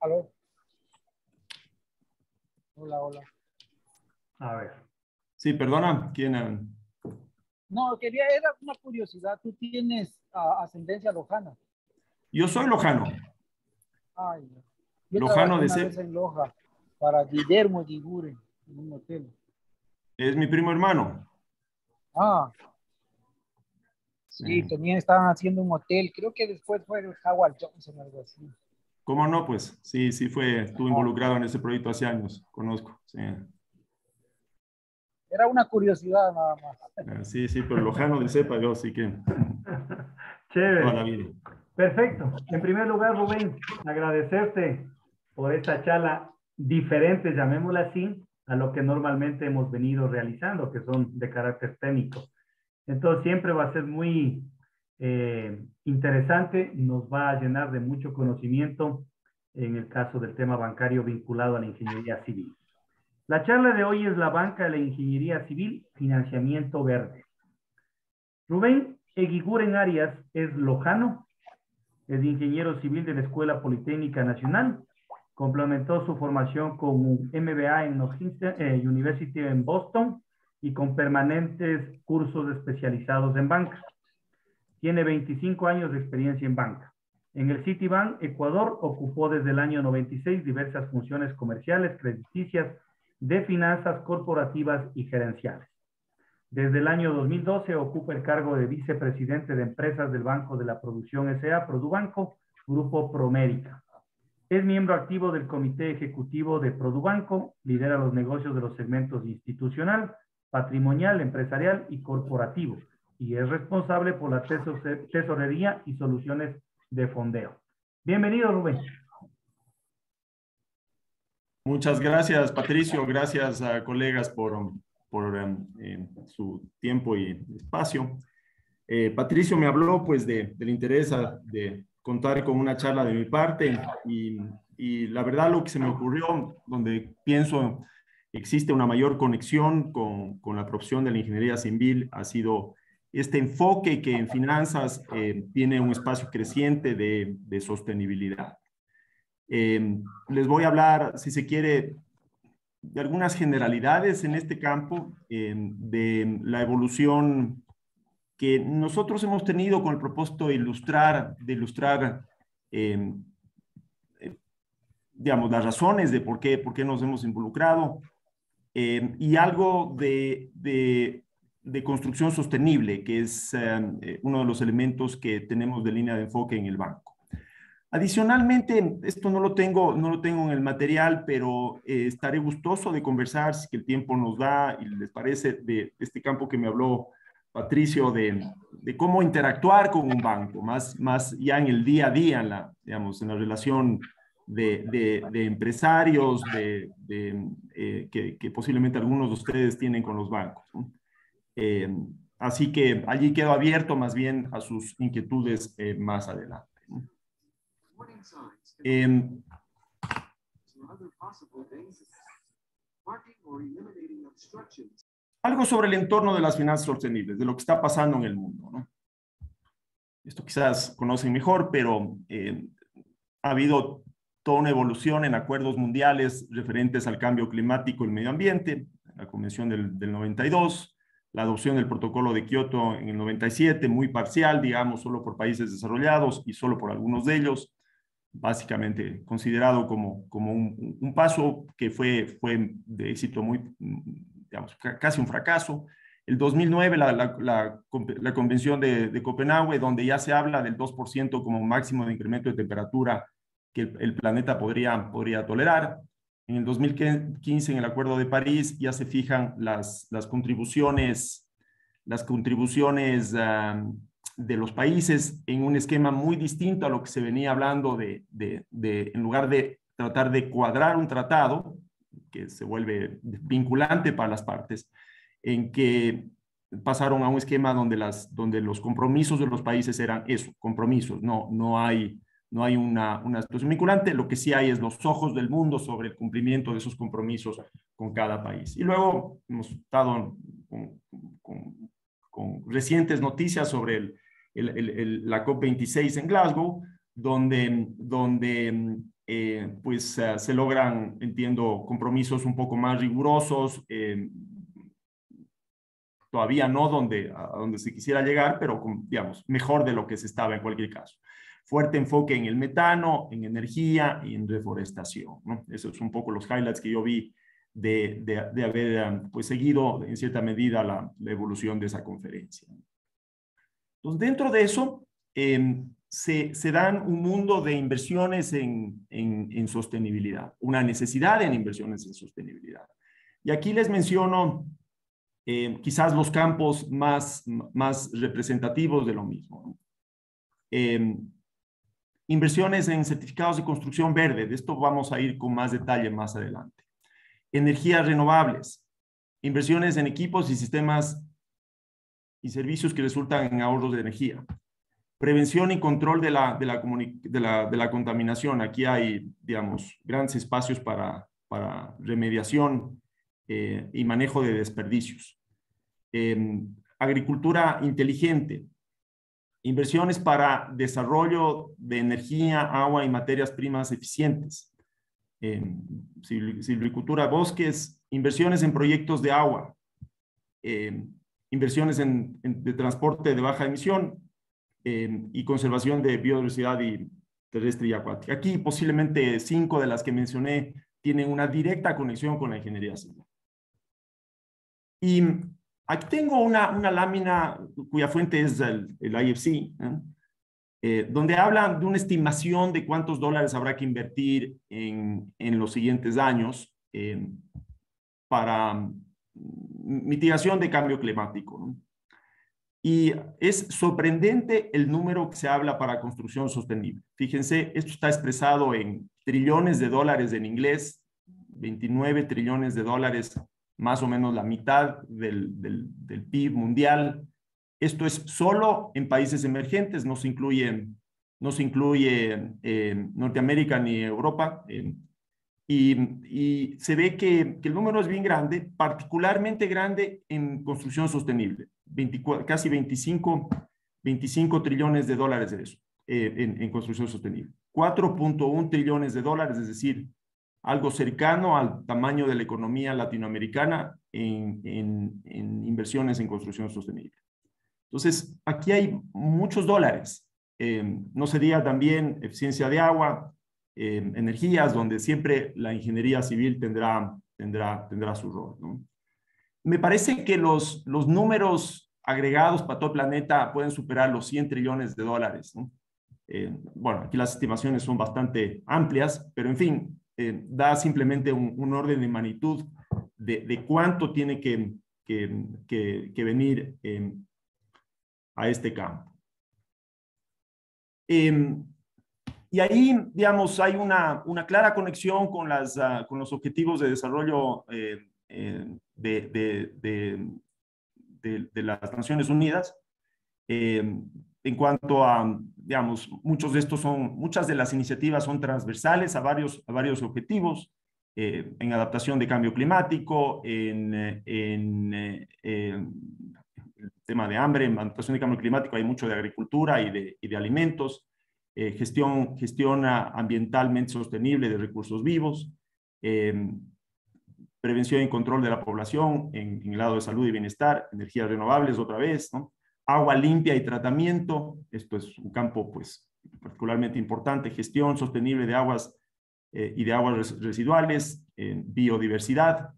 Aló. Hola, hola. A ver. Sí, perdona, ¿quién? No, era una curiosidad. ¿Tú tienes ascendencia lojana? Yo soy lojano. Ay, no. Yo Lojano trabajé de una vez en Loja para Guillermo Yiguren en un hotel. Es mi primo hermano. Ah, sí, Eh, estaban haciendo un hotel. Creo que después fue el Howard Johnson, algo así. ¿Cómo no? Pues sí, estuve Ah, involucrado en ese proyecto hace años, conozco. Sí, era una curiosidad nada más. sí, pero lojano de cepa yo, sí que toda la Chévere. vida. Perfecto. En primer lugar, Rubén, agradecerte por esta charla diferente, llamémosla así, a lo que normalmente hemos venido realizando, que son de carácter técnico. Entonces, siempre va a ser muy interesante, nos va a llenar de mucho conocimiento en el caso del tema bancario vinculado a la ingeniería civil. La charla de hoy es la banca de la ingeniería civil, financiamiento verde. Rubén Eguiguren Arias es lojano, es ingeniero civil de la Escuela Politécnica Nacional, complementó su formación con un MBA en Northeastern University en Boston y con permanentes cursos especializados en banca. Tiene 25 años de experiencia en banca. En el Citibank, Ecuador, ocupó desde el año 96 diversas funciones comerciales, crediticias, de finanzas corporativas y gerenciales. Desde el año 2012 ocupa el cargo de vicepresidente de empresas del Banco de la Producción S.A., Produbanco, Grupo Promérica. Es miembro activo del Comité Ejecutivo de Produbanco, lidera los negocios de los segmentos institucional, patrimonial, empresarial y corporativo, y es responsable por la tesorería y soluciones de fondeo. Bienvenido, Rubén. Muchas gracias, Patricio. Gracias a colegas por su tiempo y espacio. Patricio me habló pues del interés de contar con una charla de mi parte y la verdad lo que se me ocurrió, donde pienso existe una mayor conexión con la profesión de la ingeniería civil, ha sido este enfoque que en finanzas tiene un espacio creciente de sostenibilidad. Les voy a hablar, si se quiere, de algunas generalidades en este campo, de la evolución que nosotros hemos tenido con el propósito de ilustrar eh, digamos, las razones de por qué nos hemos involucrado y algo de construcción sostenible, que es uno de los elementos que tenemos de línea de enfoque en el banco. Adicionalmente, esto no lo tengo en el material, pero estaré gustoso de conversar, si que el tiempo nos da y les parece, de este campo que me habló Patricio, de cómo interactuar con un banco, más ya en el día a día, digamos, en la relación de empresarios que posiblemente algunos de ustedes tienen con los bancos, ¿no? Así que allí quedo abierto más bien a sus inquietudes más adelante, ¿no? Algo sobre el entorno de las finanzas sostenibles, de lo que está pasando en el mundo, ¿no? Esto quizás conocen mejor, pero ha habido toda una evolución en acuerdos mundiales referentes al cambio climático y el medio ambiente, la Convención del 92, la adopción del Protocolo de Kioto en el 97, muy parcial, digamos, solo por países desarrollados y solo por algunos de ellos, básicamente considerado como un paso que fue de éxito muy, digamos, casi un fracaso. El 2009, la Convención de Copenhague, donde ya se habla del 2% como máximo de incremento de temperatura que el planeta podría tolerar. En el 2015, en el Acuerdo de París, ya se fijan las contribuciones de los países en un esquema muy distinto a lo que se venía hablando en lugar de tratar de cuadrar un tratado que se vuelve vinculante para las partes, en que pasaron a un esquema donde los compromisos de los países eran eso, compromisos, no hay una situación vinculante, lo que sí hay es los ojos del mundo sobre el cumplimiento de esos compromisos con cada país. Y luego hemos estado con recientes noticias sobre la COP26 en Glasgow, donde se logran, entiendo, compromisos un poco más rigurosos, todavía no a donde se quisiera llegar, pero digamos, mejor de lo que se estaba en cualquier caso. Fuerte enfoque en el metano, en energía y en reforestación, ¿no? Esos son un poco los highlights que yo vi de haber pues, seguido en cierta medida la evolución de esa conferencia. Entonces, dentro de eso, se dan un mundo de inversiones en sostenibilidad, una necesidad en inversiones en sostenibilidad. Y aquí les menciono quizás los campos más representativos de lo mismo, ¿no? Inversiones en certificados de construcción verde, de esto vamos a ir con más detalle más adelante. Energías renovables, inversiones en equipos y sistemas y servicios que resultan en ahorros de energía. Prevención y control de la contaminación. Aquí hay, digamos, grandes espacios para remediación y manejo de desperdicios. Agricultura inteligente. Inversiones para desarrollo de energía, agua y materias primas eficientes. Silvicultura, bosques, inversiones en proyectos de agua, inversiones de transporte de baja emisión y conservación de biodiversidad terrestre y acuática. Aquí posiblemente 5 de las que mencioné tienen una directa conexión con la ingeniería civil. Y aquí tengo una lámina cuya fuente es el IFC, donde hablan de una estimación de cuántos dólares habrá que invertir en los siguientes años para mitigación de cambio climático, ¿no? Y es sorprendente el número que se habla para construcción sostenible. Fíjense, esto está expresado en trillones de dólares en inglés, 29 trillones de dólares, más o menos la mitad del PIB mundial. Esto es solo en países emergentes, no se incluye Norteamérica ni Europa. Y se ve que el número es bien grande, particularmente grande en construcción sostenible. Casi 25 trillones de dólares de eso en construcción sostenible. 4.1 trillones de dólares, es decir, algo cercano al tamaño de la economía latinoamericana en inversiones en construcción sostenible. Entonces, aquí hay muchos dólares. No se diga también eficiencia de agua, energías, donde siempre la ingeniería civil tendrá su rol, ¿no? Me parece que los números agregados para todo el planeta pueden superar los 100 trillones de dólares, ¿no? Bueno, aquí las estimaciones son bastante amplias, pero en fin, da simplemente un orden de magnitud de cuánto tiene que venir a este campo. Y ahí, digamos, hay una clara conexión con los objetivos de desarrollo de las Naciones Unidas. En cuanto a, digamos, muchas de las iniciativas son transversales a varios objetivos, en adaptación de cambio climático, en el tema de hambre, en adaptación de cambio climático hay mucho de agricultura y de alimentos, gestión ambientalmente sostenible de recursos vivos, prevención y control de la población en el lado de salud y bienestar, energías renovables otra vez, ¿no? Agua limpia y tratamiento, esto es un campo pues particularmente importante, gestión sostenible de aguas y de aguas residuales, biodiversidad,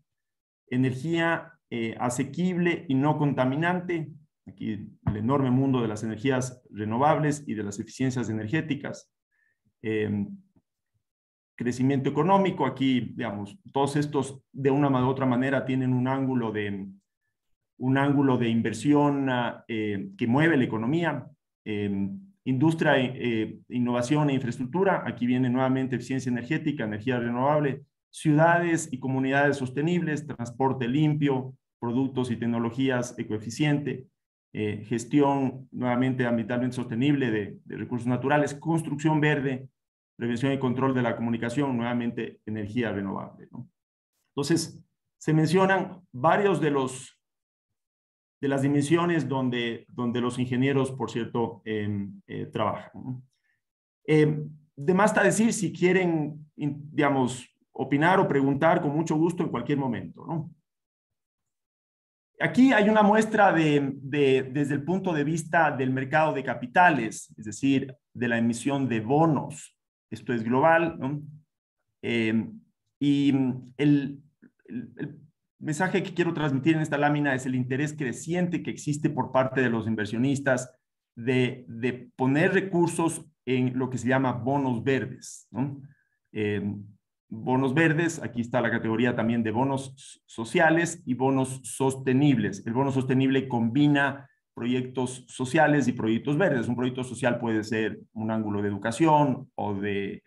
energía asequible y no contaminante, aquí el enorme mundo de las energías renovables y de las eficiencias energéticas, crecimiento económico, aquí, digamos, todos estos de una u otra manera tienen un ángulo de inversión que mueve la economía, industria, innovación e infraestructura, aquí viene nuevamente eficiencia energética, energía renovable, ciudades y comunidades sostenibles, transporte limpio, productos y tecnologías ecoeficiente, gestión nuevamente ambientalmente sostenible de recursos naturales, construcción verde, prevención y control de la comunicación, nuevamente energía renovable, ¿no? Entonces, se mencionan varios de las dimensiones donde los ingenieros, por cierto, trabajan, ¿no? De más está decir, si quieren, digamos, opinar o preguntar, con mucho gusto en cualquier momento, ¿no? Aquí hay una muestra desde el punto de vista del mercado de capitales, es decir, de la emisión de bonos. Esto es global, ¿no? Y el mensaje que quiero transmitir en esta lámina es el interés creciente que existe por parte de los inversionistas de poner recursos en lo que se llama bonos verdes, ¿no? Bonos verdes, aquí está la categoría también de bonos sociales y bonos sostenibles. El bono sostenible combina proyectos sociales y proyectos verdes. Un proyecto social puede ser un ángulo de educación o de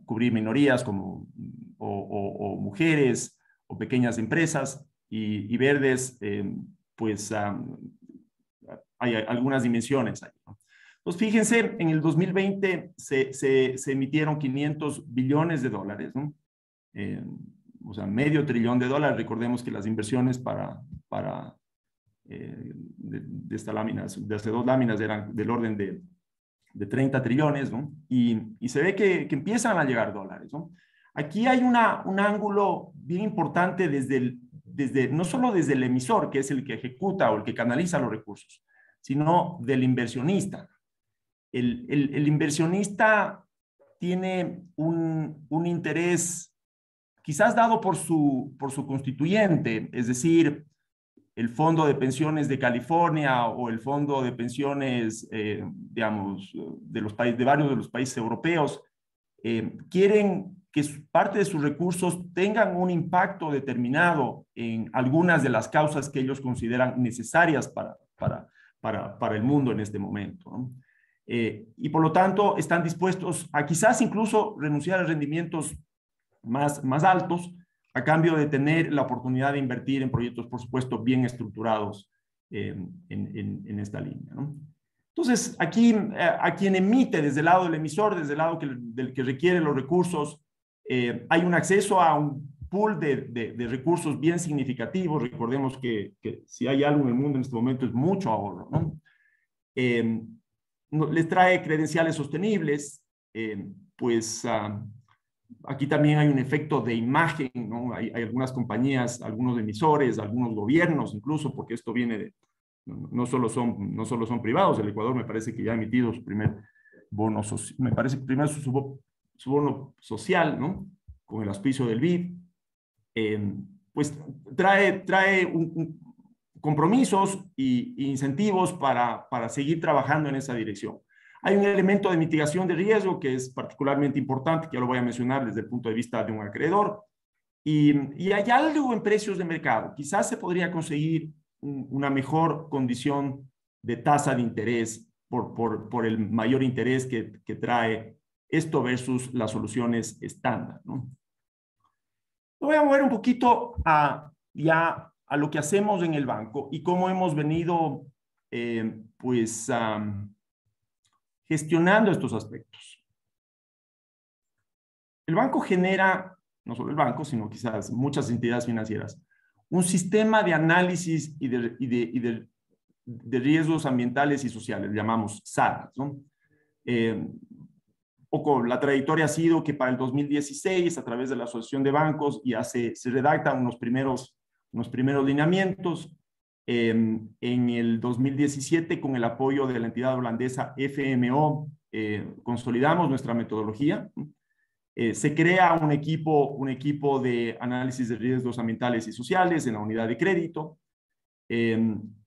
cubrir minorías como, o mujeres o pequeñas empresas, y verdes, pues hay algunas dimensiones ahí, ¿no? Pues fíjense, en el 2020 se emitieron 500 billones de dólares, ¿no? O sea, medio trillón de dólares. Recordemos que las inversiones de esta lámina, de hace dos láminas, eran del orden de 30 trillones, ¿no? Y se ve que empiezan a llegar dólares, ¿no? Aquí hay un ángulo bien importante no solo desde el emisor, que es el que ejecuta o el que canaliza los recursos, sino del inversionista. El inversionista tiene un interés quizás dado por su constituyente, es decir, el Fondo de Pensiones de California o el Fondo de Pensiones, digamos, de varios de los países europeos, quieren que parte de sus recursos tengan un impacto determinado en algunas de las causas que ellos consideran necesarias para el mundo en este momento, ¿no? Y por lo tanto están dispuestos a quizás incluso renunciar a rendimientos más altos a cambio de tener la oportunidad de invertir en proyectos, por supuesto, bien estructurados en esta línea, ¿no? Entonces, aquí a quien emite desde el lado del emisor, desde el lado del que requiere los recursos, hay un acceso a un pool de recursos bien significativos. Recordemos que si hay algo en el mundo en este momento es mucho ahorro, ¿no? Les trae credenciales sostenibles, pues aquí también hay un efecto de imagen, ¿no? Hay algunas compañías, algunos emisores, algunos gobiernos incluso, porque esto viene no solo son privados. El Ecuador me parece que ya ha emitido su primer bono, me parece que primero su bono social, ¿no? Con el auspicio del BID, pues trae compromisos e incentivos para seguir trabajando en esa dirección. Hay un elemento de mitigación de riesgo que es particularmente importante, que ya lo voy a mencionar desde el punto de vista de un acreedor, y hay algo en precios de mercado. Quizás se podría conseguir una mejor condición de tasa de interés por el mayor interés que trae esto versus las soluciones estándar, ¿no? Me voy a mover un poquito ya a lo que hacemos en el banco y cómo hemos venido pues gestionando estos aspectos. El banco genera, no solo el banco, sino quizás muchas entidades financieras, un sistema de análisis y de riesgos ambientales y sociales, llamamos SARAS, ¿no? La trayectoria ha sido que para el 2016, a través de la Asociación de Bancos, ya se redactan unos primeros lineamientos. En el 2017, con el apoyo de la entidad holandesa FMO, consolidamos nuestra metodología. Se crea un equipo de análisis de riesgos ambientales y sociales en la unidad de crédito.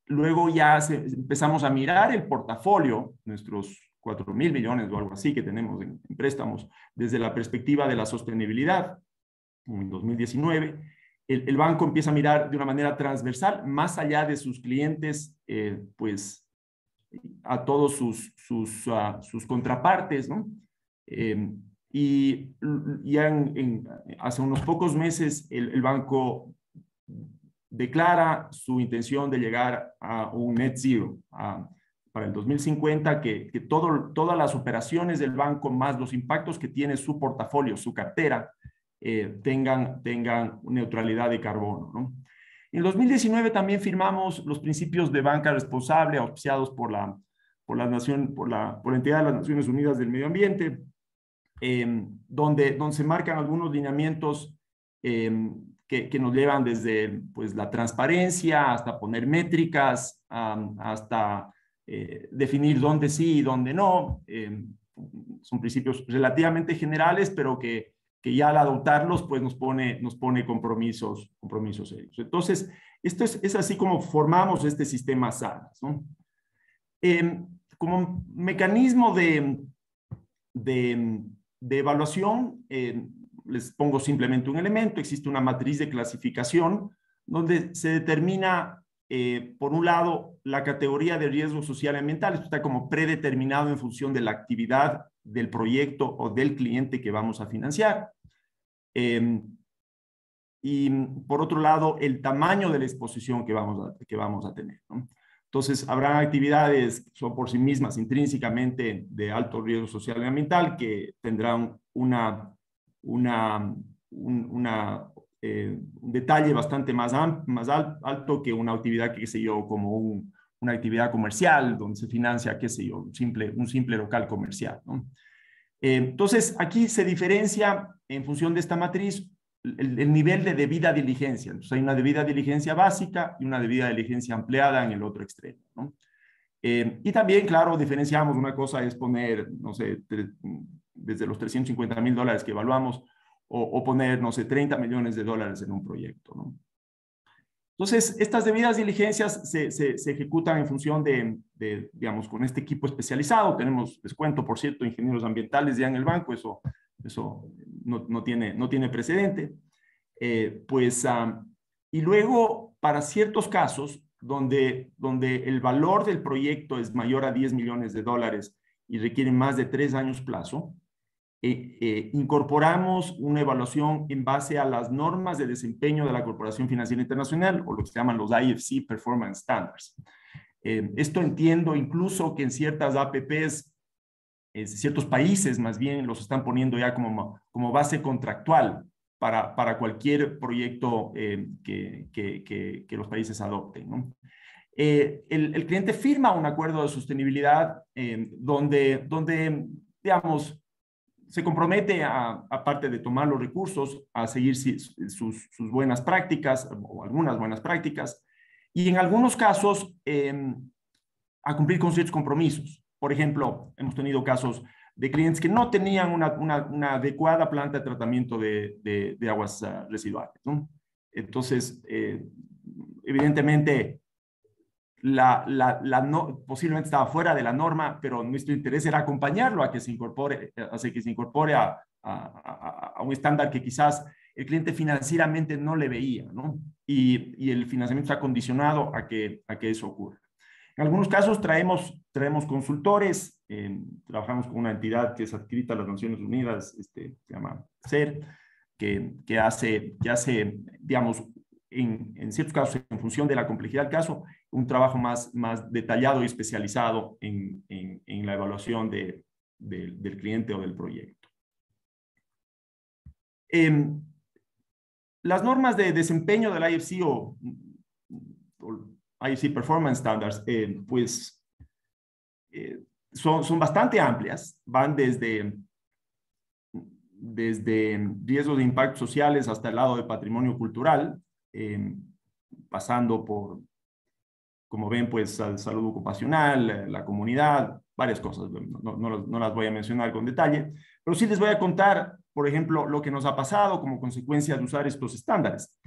Luego ya empezamos a mirar el portafolio, nuestros 4.000 millones o algo así que tenemos en préstamos, desde la perspectiva de la sostenibilidad. En 2019, el banco empieza a mirar de una manera transversal, más allá de sus clientes, pues a todos sus contrapartes, ¿no? Y ya hace unos pocos meses el banco declara su intención de llegar a un net zero para el 2050, que todas las operaciones del banco más los impactos que tiene su portafolio, su cartera, tengan neutralidad de carbono, ¿no? En 2019 también firmamos los principios de banca responsable auspiciados por por la entidad de las Naciones Unidas del Medio Ambiente, donde se marcan algunos lineamientos que nos llevan desde pues, la transparencia hasta poner métricas, hasta definir dónde sí y dónde no. Son principios relativamente generales, pero que ya al adoptarlos pues, nos pone compromisos serios. Entonces, esto es así como formamos este sistema SANAS, ¿no? Como mecanismo de evaluación, les pongo simplemente un elemento. Existe una matriz de clasificación donde se determina, por un lado, la categoría de riesgo social y ambiental. Esto está como predeterminado en función de la actividad del proyecto o del cliente que vamos a financiar. Y por otro lado, el tamaño de la exposición que vamos a tener, ¿no? Entonces, habrá actividades que son por sí mismas intrínsecamente de alto riesgo social y ambiental que tendrán un detalle bastante más alto que una actividad que, qué sé yo, como una actividad comercial donde se financia, qué sé yo, un simple local comercial, ¿no? Entonces, aquí se diferencia en función de esta matriz el nivel de debida diligencia. Entonces, hay una debida diligencia básica y una debida diligencia ampliada en el otro extremo, ¿no? Y también, claro, diferenciamos. Una cosa es poner, no sé, desde los $350,000 que evaluamos, o poner, no sé, $30 millones en un proyecto, ¿no? Entonces, estas debidas diligencias se ejecutan en función digamos, con este equipo especializado. Tenemos, les cuento, por cierto, ingenieros ambientales ya en el banco. Eso no tiene precedente. Y luego, para ciertos casos donde el valor del proyecto es mayor a $10 millones y requiere más de 3 años plazo, incorporamos una evaluación en base a las normas de desempeño de la Corporación Financiera Internacional, o lo que se llaman los IFC Performance Standards. Esto entiendo incluso que en ciertas APPs, ciertos países más bien los están poniendo ya como base contractual para cualquier proyecto que los países adopten, ¿no? El cliente firma un acuerdo de sostenibilidad donde, digamos, se compromete, aparte de tomar los recursos, a seguir sus buenas prácticas o algunas buenas prácticas, y en algunos casos a cumplir con ciertos compromisos. Por ejemplo, hemos tenido casos de clientes que no tenían una adecuada planta de tratamiento de aguas residuales, ¿no? Entonces, evidentemente, posiblemente estaba fuera de la norma, pero nuestro interés era acompañarlo a que se incorpore, a un estándar que quizás el cliente financieramente no le veía, ¿no? Y el financiamiento está condicionado a que eso ocurra. En algunos casos traemos consultores. Trabajamos con una entidad que es adscrita a las Naciones Unidas, se llama CER, que hace, digamos, en ciertos casos, en función de la complejidad del caso, un trabajo más detallado y especializado en la evaluación del cliente o del proyecto. Las normas de desempeño del IFC o IFC Performance Standards, pues son bastante amplias. Van desde riesgos de impactos sociales hasta el lado de patrimonio cultural, pasando por, como ven, pues salud ocupacional, la comunidad, varias cosas. No las voy a mencionar con detalle, pero sí les voy a contar, por ejemplo, lo que nos ha pasado como consecuencia de usar estos estándares.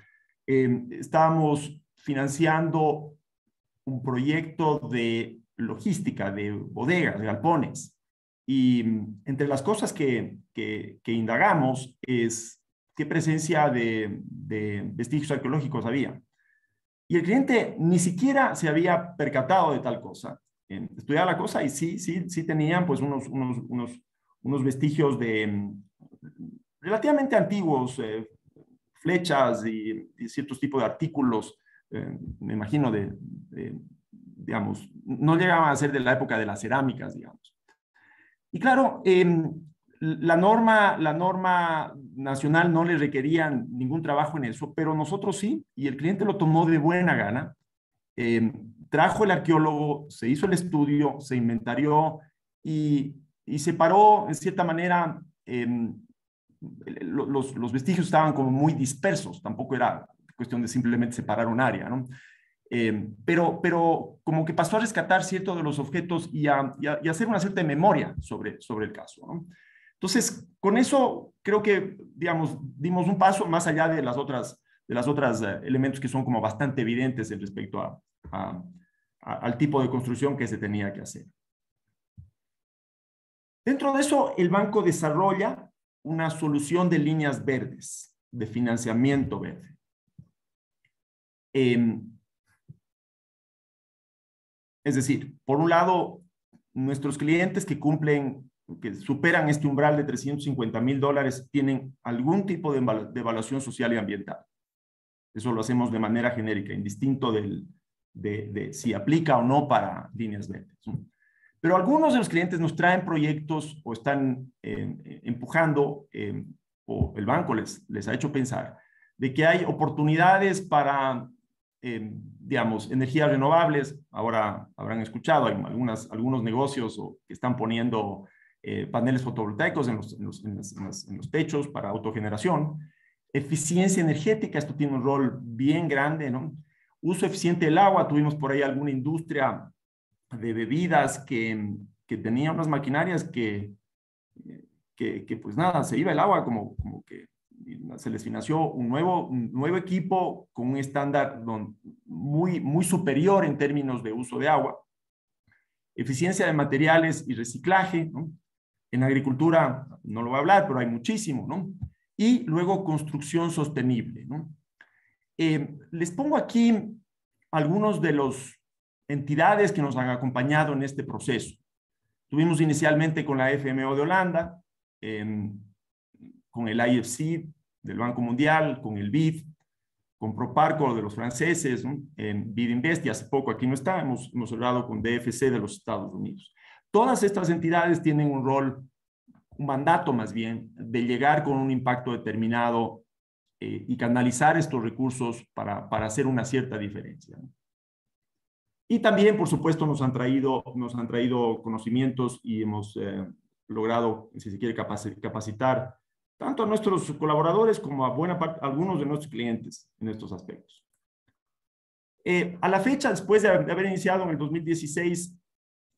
Estábamos financiando un proyecto de logística, de bodegas, de galpones, y entre las cosas que indagamos es qué presencia de vestigios arqueológicos había. Y el cliente ni siquiera se había percatado de tal cosa. Estudiaba la cosa y sí tenían pues unos vestigios relativamente antiguos, flechas y ciertos tipos de artículos, me imagino digamos, no llegaban a ser de la época de las cerámicas, digamos. Y claro, la norma nacional no le requería ningún trabajo en eso, pero nosotros sí, y el cliente lo tomó de buena gana, trajo el arqueólogo, se hizo el estudio, se inventarió y separó, en cierta manera, los vestigios estaban como muy dispersos, tampoco era cuestión de simplemente separar un área, ¿no? Pero como que pasó a rescatar ciertos de los objetos y a hacer una cierta memoria sobre el caso, ¿no? Entonces, con eso creo que, digamos, dimos un paso más allá de las otras elementos que son como bastante evidentes en respecto al tipo de construcción que se tenía que hacer. Dentro de eso, el banco desarrolla una solución de líneas verdes, de financiamiento verde. Es decir, por un lado, nuestros clientes que superan este umbral de $350,000 tienen algún tipo de evaluación social y ambiental. Eso lo hacemos de manera genérica, indistinto de si aplica o no para líneas verdes, ¿no? Pero algunos de los clientes nos traen proyectos o están empujando, o el banco les ha hecho pensar, de que hay oportunidades para, digamos, energías renovables. Ahora habrán escuchado, hay algunos negocios que están poniendo paneles fotovoltaicos en los techos para autogeneración. Eficiencia energética, esto tiene un rol bien grande, ¿no? Uso eficiente del agua, tuvimos por ahí alguna industria de bebidas que tenía unas maquinarias que pues nada, se iba el agua como que se les financió un nuevo equipo con un estándar muy superior en términos de uso de agua. Eficiencia de materiales y reciclaje, ¿no? En agricultura no lo voy a hablar, pero hay muchísimo, ¿no? Y luego construcción sostenible, ¿no? Les pongo aquí algunos de los entidades que nos han acompañado en este proceso. Tuvimos inicialmente con la FMO de Holanda, con el IFC del Banco Mundial, con el BID, con Proparco de los franceses, ¿no? BID Invest, y hace poco aquí no está, hemos hablado con DFC de los Estados Unidos. Todas estas entidades tienen un rol, un mandato más bien, de llegar con un impacto determinado y canalizar estos recursos para hacer una cierta diferencia, ¿no? Y también, por supuesto, nos han traído conocimientos y hemos logrado, si se quiere, capacitar tanto a nuestros colaboradores como a algunos de nuestros clientes en estos aspectos. A la fecha, después de haber iniciado en el 2016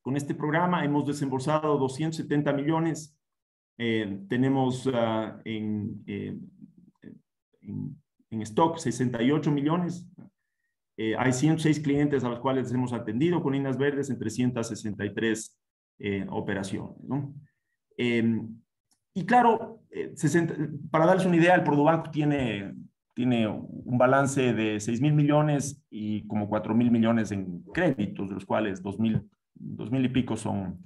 con este programa, hemos desembolsado 270 millones. Tenemos en stock 68 millones. Hay 106 clientes a los cuales hemos atendido con líneas verdes en 363 operaciones, ¿no? Y claro, para darles una idea, el Produbanco tiene un balance de 6,000 millones y como 4,000 millones en créditos, de los cuales 2,000 y pico son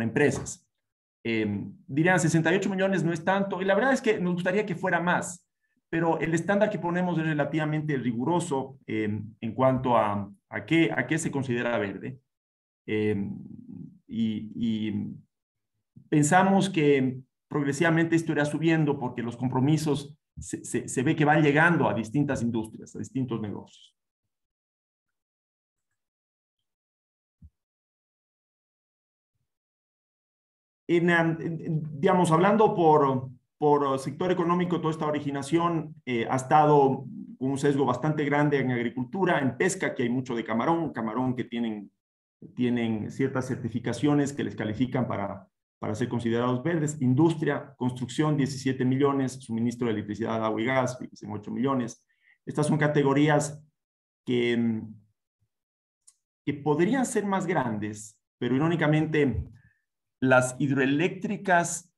empresas. Dirían 68 millones no es tanto, y la verdad es que nos gustaría que fuera más, pero el estándar que ponemos es relativamente riguroso en cuanto a qué se considera verde. Y pensamos que progresivamente esto irá subiendo porque los compromisos se ve que van llegando a distintas industrias, a distintos negocios. Digamos, hablando por sector económico, toda esta originación ha estado con un sesgo bastante grande en agricultura, en pesca, que hay mucho de camarón que tienen ciertas certificaciones que les califican para ser considerados verdes. Industria, construcción, 17 millones, suministro de electricidad, agua y gas, 8 millones. Estas son categorías que podrían ser más grandes, pero irónicamente las hidroeléctricas,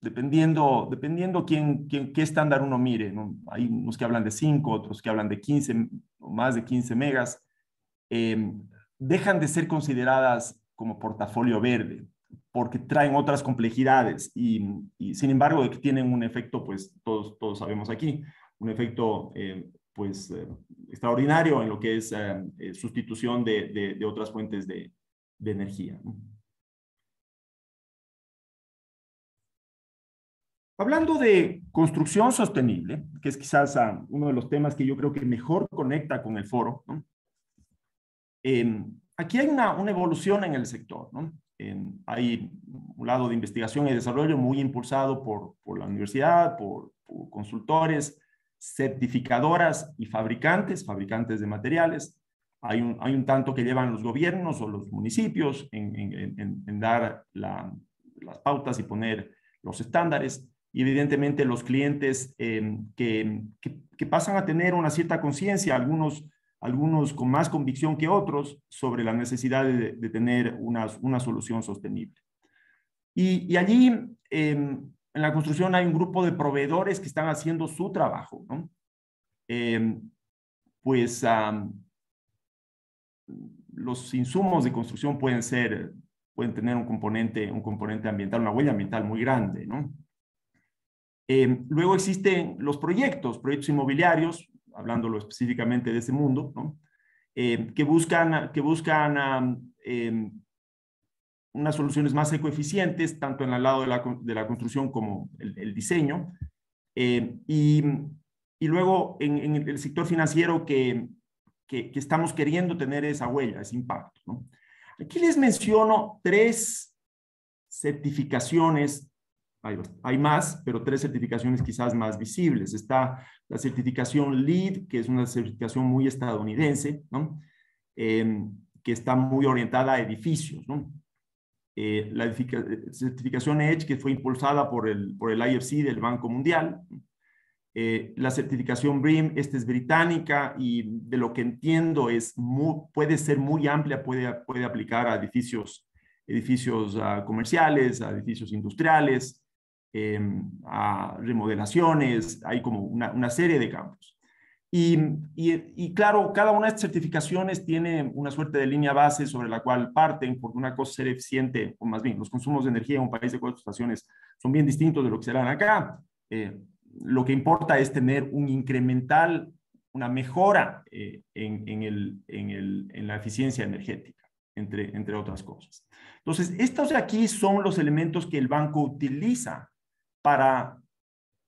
dependiendo qué estándar uno mire, ¿no? Hay unos que hablan de 5, otros que hablan de 15 o más de 15 megas, dejan de ser consideradas como portafolio verde porque traen otras complejidades y sin embargo de que tienen un efecto, pues todos sabemos aquí, un efecto extraordinario en lo que es sustitución de otras fuentes de energía, ¿no? Hablando de construcción sostenible, que es quizás uno de los temas que yo creo que mejor conecta con el foro, ¿no? Aquí hay una evolución en el sector, ¿no? Hay un lado de investigación y desarrollo muy impulsado por la universidad, por consultores, certificadoras y fabricantes de materiales. Hay un tanto que llevan los gobiernos o los municipios en dar las pautas y poner los estándares. Y evidentemente los clientes que pasan a tener una cierta conciencia, algunos con más convicción que otros, sobre la necesidad de tener una solución sostenible. Y allí, en la construcción, hay un grupo de proveedores que están haciendo su trabajo, ¿no? Los insumos de construcción pueden tener un componente ambiental, una huella ambiental muy grande, ¿no? Luego existen los proyectos inmobiliarios, hablándolo específicamente de ese mundo, ¿no? Que buscan unas soluciones más ecoeficientes, tanto en el lado de la construcción como el diseño. Y luego en el sector financiero que estamos queriendo tener esa huella, ese impacto, ¿no? Aquí les menciono 3 certificaciones. Hay más, pero 3 certificaciones quizás más visibles. Está la certificación LEED, que es una certificación muy estadounidense, ¿no? Que está muy orientada a edificios, ¿no? La certificación EDGE, que fue impulsada por el IFC del Banco Mundial. La certificación BREEAM, esta es británica y de lo que entiendo puede ser muy amplia, puede aplicar a edificios comerciales, a edificios industriales, a remodelaciones, hay como una serie de campos. Y claro, cada una de estas certificaciones tiene una suerte de línea base sobre la cual parten, porque una cosa es ser eficiente, o más bien, los consumos de energía en un país de 4 estaciones son bien distintos de lo que serán acá. Lo que importa es tener una mejora en la eficiencia energética, entre otras cosas. Entonces, estos de aquí son los elementos que el banco utiliza para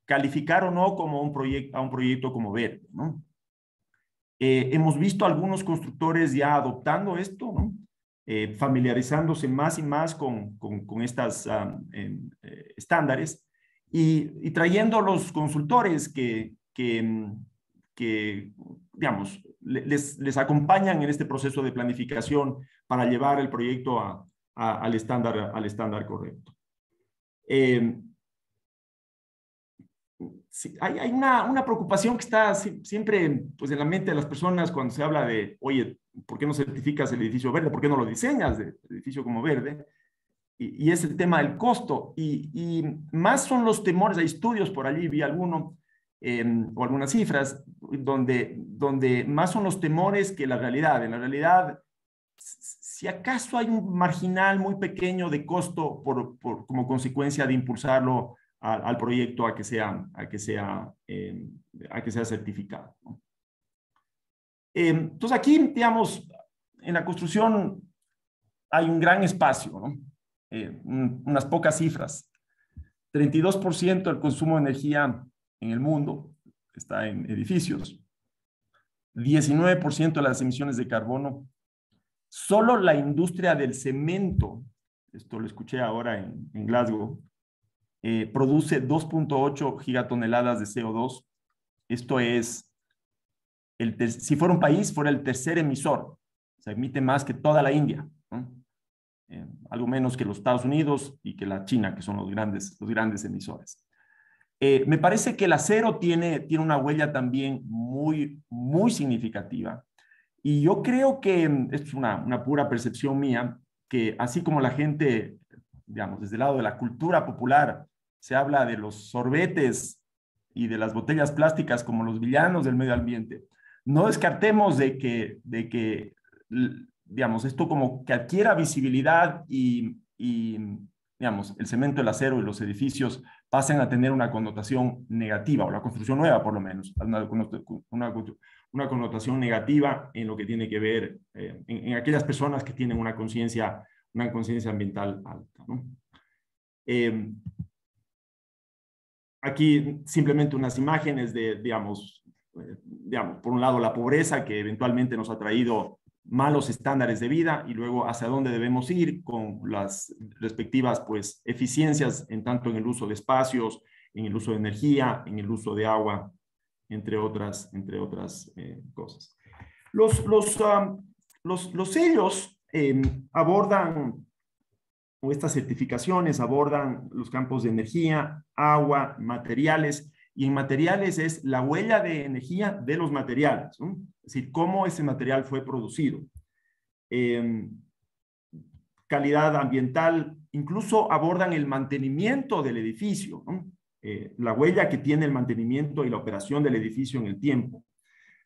calificar o no como a un proyecto como verde, ¿no? Hemos visto algunos constructores ya adoptando esto, ¿no? Familiarizándose más y más con estas estándares y trayendo los consultores que digamos, les acompañan en este proceso de planificación para llevar el proyecto al estándar correcto. Sí, hay una preocupación que está siempre pues, en la mente de las personas cuando se habla de, oye, ¿por qué no certificas el edificio verde? ¿Por qué no lo diseñas el edificio como verde? Y es el tema del costo. Y más son los temores, hay estudios por allí, vi alguno, o algunas cifras, donde más son los temores que la realidad. En la realidad, si acaso hay un marginal muy pequeño de costo como consecuencia de impulsarlo al proyecto a que sea certificado, ¿no? Entonces aquí, digamos, en la construcción hay un gran espacio, ¿no? Unas pocas cifras. 32% del consumo de energía en el mundo está en edificios. 19% de las emisiones de carbono. Solo la industria del cemento, esto lo escuché ahora en Glasgow, produce 2.8 gigatoneladas de CO2. Esto es, si fuera un país, fuera el tercer emisor. Se emite más que toda la India, ¿no? Algo menos que los Estados Unidos y que la China, que son los grandes emisores. Me parece que el acero tiene una huella también muy, muy significativa. Y yo creo que, esto es una pura percepción mía, que así como la gente, digamos, desde el lado de la cultura popular, se habla de los sorbetes y de las botellas plásticas como los villanos del medio ambiente, no descartemos de que digamos, esto como que adquiera visibilidad y digamos, el cemento, el acero y los edificios pasen a tener una connotación negativa, o la construcción nueva por lo menos, una connotación negativa en lo que tiene que ver en aquellas personas que tienen una conciencia ambiental alta, ¿no? Aquí simplemente unas imágenes de, digamos, por un lado la pobreza que eventualmente nos ha traído malos estándares de vida y luego hacia dónde debemos ir con las respectivas pues, eficiencias tanto en el uso de espacios, en el uso de energía, en el uso de agua, entre otras cosas. Los sellos abordan, o estas certificaciones abordan los campos de energía, agua, materiales, y en materiales es la huella de energía de los materiales, ¿no? Es decir, cómo ese material fue producido. Calidad ambiental, incluso abordan el mantenimiento del edificio, ¿no? La huella que tiene el mantenimiento y la operación del edificio en el tiempo.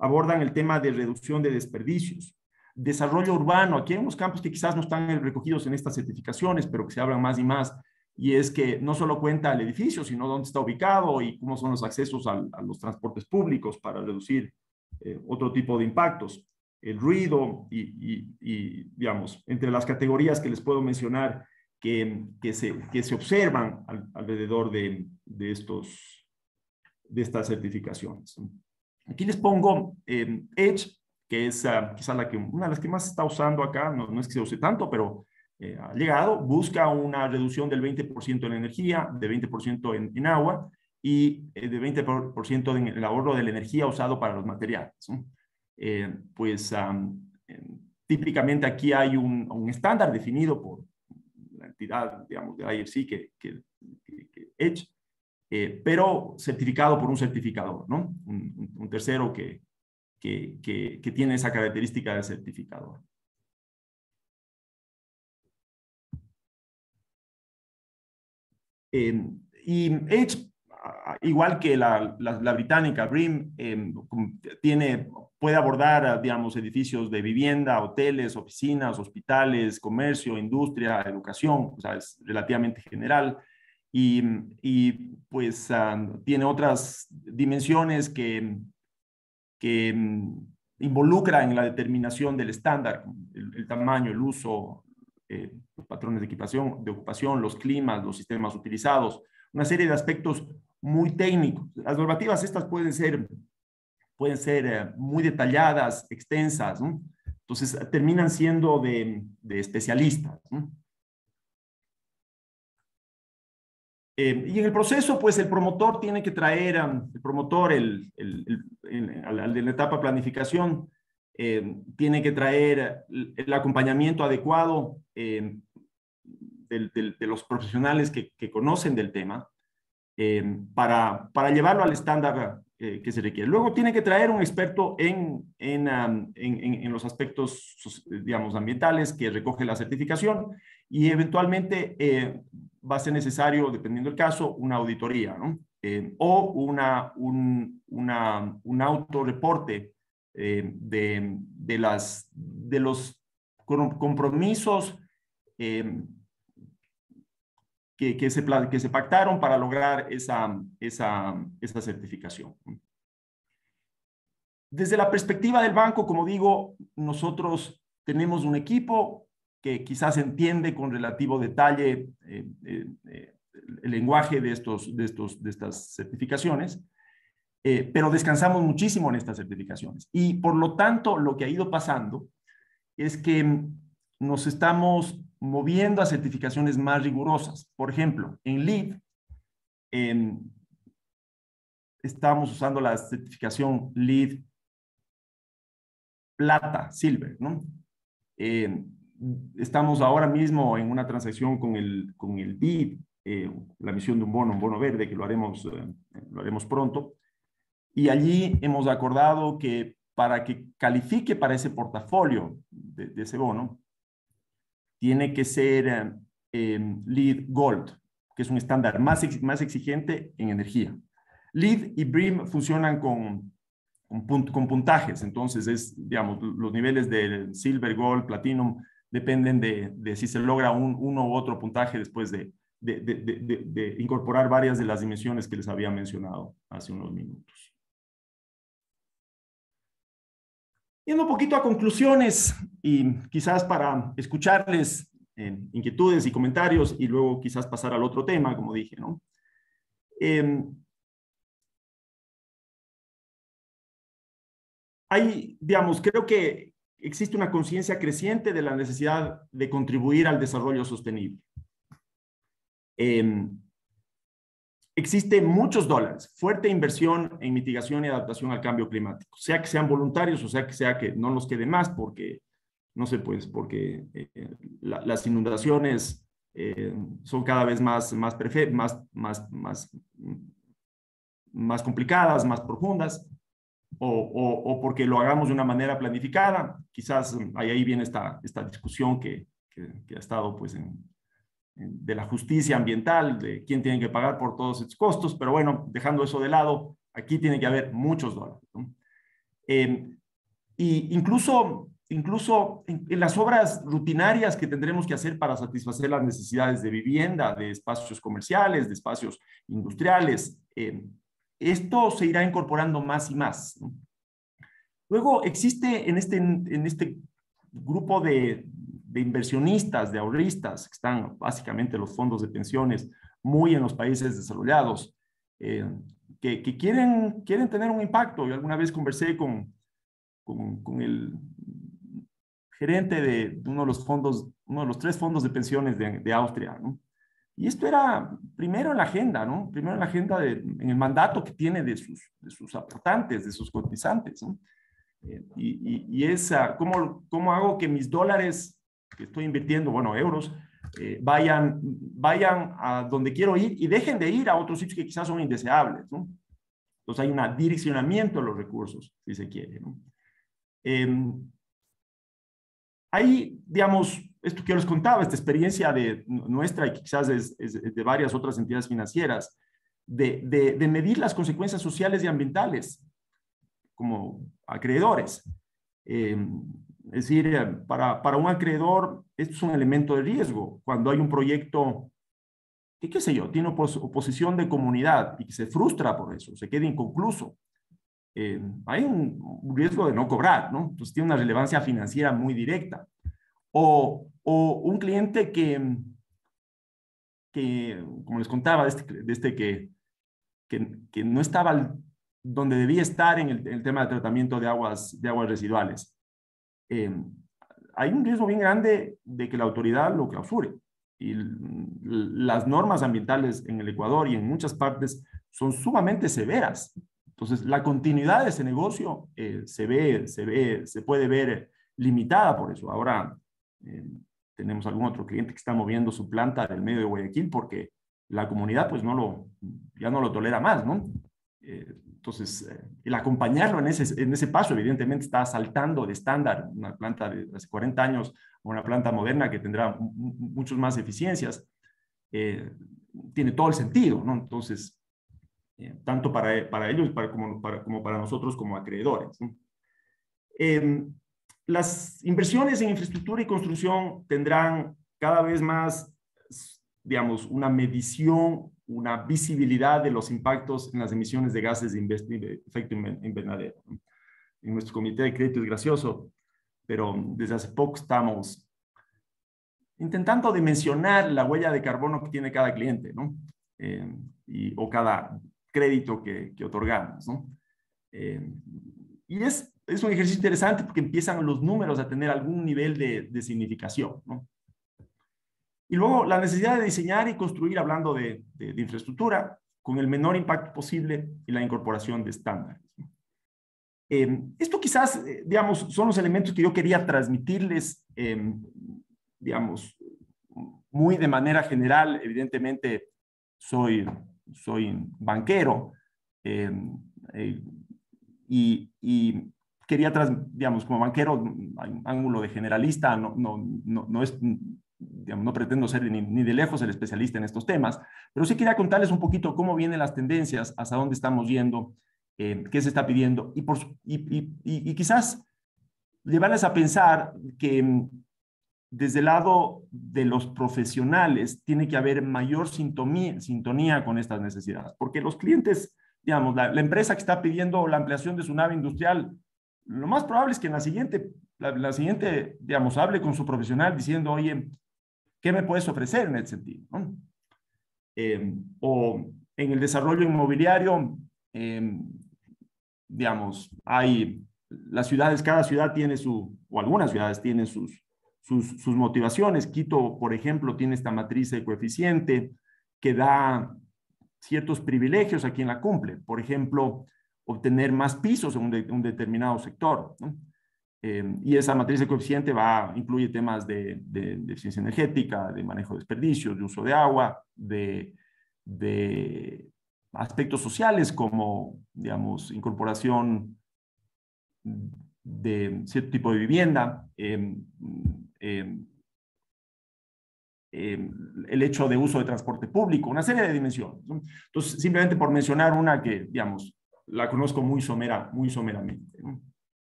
Abordan el tema de reducción de desperdicios. Desarrollo urbano, aquí hay unos campos que quizás no están recogidos en estas certificaciones, pero que se hablan más y más, y es que no solo cuenta el edificio, sino dónde está ubicado y cómo son los accesos a los transportes públicos para reducir otro tipo de impactos. El ruido y, digamos, entre las categorías que les puedo mencionar que se observan alrededor de estas certificaciones. Aquí les pongo EDGE, que es quizás una de las que más se está usando acá, no es que se use tanto, pero ha llegado, busca una reducción del 20% en energía, de 20% en agua y de 20% en el ahorro de la energía usado para los materiales, ¿no? Típicamente aquí hay un estándar definido por la entidad, digamos, de IFC, que EDGE, pero certificado por un certificador, ¿no? Un tercero que tiene esa característica de certificador. Y EDGE, igual que la británica BREEAM, puede abordar, digamos, edificios de vivienda, hoteles, oficinas, hospitales, comercio, industria, educación, o sea, es relativamente general. Y pues tiene otras dimensiones que involucra en la determinación del estándar, el tamaño, el uso, los patrones de ocupación, los climas, los sistemas utilizados, una serie de aspectos muy técnicos. Las normativas estas pueden ser muy detalladas, extensas, ¿no? Entonces terminan siendo de especialistas, ¿no? Y en el proceso, pues el promotor tiene que traer, al de la etapa de planificación, tiene que traer el acompañamiento adecuado de los profesionales que conocen del tema para llevarlo al estándar que se requiere. Luego tiene que traer un experto en los aspectos, digamos, ambientales que recoge la certificación y eventualmente va a ser necesario, dependiendo del caso, una auditoría, ¿no? O un autorreporte de los compromisos que se pactaron para lograr esa certificación. Desde la perspectiva del banco, como digo, nosotros tenemos un equipo que quizás entiende con relativo detalle el lenguaje de estas certificaciones, pero descansamos muchísimo en estas certificaciones. Y por lo tanto, lo que ha ido pasando es que nos estamos moviendo a certificaciones más rigurosas. Por ejemplo, en LEED estamos usando la certificación LEED Plata, Silver, ¿no? Estamos ahora mismo en una transacción con el BID, la emisión de un bono verde, que lo haremos pronto. Y allí hemos acordado que para que califique para ese portafolio de ese bono, tiene que ser LEED Gold, que es un estándar más exigente en energía. LEED y BREEAM funcionan con puntajes, entonces digamos, los niveles de Silver, Gold, Platinum dependen de si se logra uno u otro puntaje después de incorporar varias de las dimensiones que les había mencionado hace unos minutos. Yendo un poquito a conclusiones y quizás para escucharles inquietudes y comentarios y luego quizás pasar al otro tema, como dije, ¿no? Digamos, creo que existe una conciencia creciente de la necesidad de contribuir al desarrollo sostenible. Existe muchos dólares, fuerte inversión en mitigación y adaptación al cambio climático, sea que sean voluntarios o sea que no nos quede más porque, no sé, pues, porque las inundaciones son cada vez más complicadas, más profundas, o porque lo hagamos de una manera planificada. Quizás ahí viene esta discusión que ha estado pues de la justicia ambiental, de quién tiene que pagar por todos estos costos, pero bueno, dejando eso de lado, aquí tiene que haber muchos dólares, ¿no? Y incluso en las obras rutinarias que tendremos que hacer para satisfacer las necesidades de vivienda, de espacios comerciales, de espacios industriales, esto se irá incorporando más y más, ¿no? Luego existe en este grupo de inversionistas, de ahorristas, que están básicamente los fondos de pensiones muy en los países desarrollados, que quieren tener un impacto. Yo alguna vez conversé con el gerente de uno de los 3 fondos de pensiones de Austria, ¿no? Y esto era primero en la agenda, ¿no? Primero en la agenda, en el mandato que tiene de sus aportantes, de sus cotizantes, ¿no? Y es ¿cómo hago que mis dólares que estoy invirtiendo, bueno, euros, vayan a donde quiero ir y dejen de ir a otros sitios que quizás son indeseables, ¿no? Entonces hay un direccionamiento de los recursos, si se quiere, ¿no? Ahí, digamos, esto que yo les contaba, esta experiencia nuestra y que quizás es de varias otras entidades financieras, de medir las consecuencias sociales y ambientales como acreedores. Es decir, para un acreedor, esto es un elemento de riesgo. Cuando hay un proyecto que, qué sé yo, tiene oposición de comunidad y que se frustra por eso, se queda inconcluso, hay un riesgo de no cobrar, ¿no? Entonces tiene una relevancia financiera muy directa. O un cliente que como les contaba, que no estaba donde debía estar en el tema de tratamiento de aguas residuales. Hay un riesgo bien grande de que la autoridad lo clausure. Y las normas ambientales en el Ecuador y en muchas partes son sumamente severas. Entonces, la continuidad de ese negocio se puede ver limitada por eso. Ahora tenemos algún otro cliente que está moviendo su planta del medio de Guayaquil porque la comunidad pues ya no lo tolera más, ¿no? Entonces, el acompañarlo en ese paso, evidentemente, está saltando de estándar una planta de hace 40 años a una planta moderna que tendrá muchas más eficiencias. Tiene todo el sentido, ¿no? Entonces, tanto para ellos como para nosotros como acreedores, ¿no? Las inversiones en infraestructura y construcción tendrán cada vez más, digamos, una medición, una visibilidad de los impactos en las emisiones de gases de efecto invernadero. En nuestro comité de crédito es gracioso, pero desde hace poco estamos intentando dimensionar la huella de carbono que tiene cada cliente, ¿no? O cada crédito que otorgamos, ¿no? Y es un ejercicio interesante porque empiezan los números a tener algún nivel de significación, ¿no? Y luego la necesidad de diseñar y construir, hablando de infraestructura, con el menor impacto posible y la incorporación de estándares. Esto quizás, digamos, son los elementos que yo quería transmitirles, digamos, muy de manera general. Evidentemente, soy banquero y quería, digamos, como banquero, hay un ángulo de generalista, no es, digamos, no pretendo ser ni de lejos el especialista en estos temas, pero sí quería contarles un poquito cómo vienen las tendencias, hacia dónde estamos yendo, qué se está pidiendo, y quizás llevarles a pensar que desde el lado de los profesionales tiene que haber mayor sintonía con estas necesidades, porque los clientes, digamos, la empresa que está pidiendo la ampliación de su nave industrial, lo más probable es que en la siguiente, digamos, hable con su profesional diciendo, oye, ¿qué me puedes ofrecer en ese sentido, ¿no? O en el desarrollo inmobiliario, digamos, hay las ciudades, cada ciudad tiene o algunas ciudades tienen sus motivaciones. Quito, por ejemplo, tiene esta matriz de coeficiente que da ciertos privilegios a quien la cumple. Por ejemplo, obtener más pisos en un determinado sector, ¿no? Y esa matriz de coeficiente incluye temas de eficiencia energética, de manejo de desperdicios, de uso de agua, de aspectos sociales como, digamos, incorporación de cierto tipo de vivienda, el hecho de uso de transporte público, una serie de dimensiones, ¿no? Entonces, simplemente por mencionar una que, digamos, la conozco muy someramente, ¿no?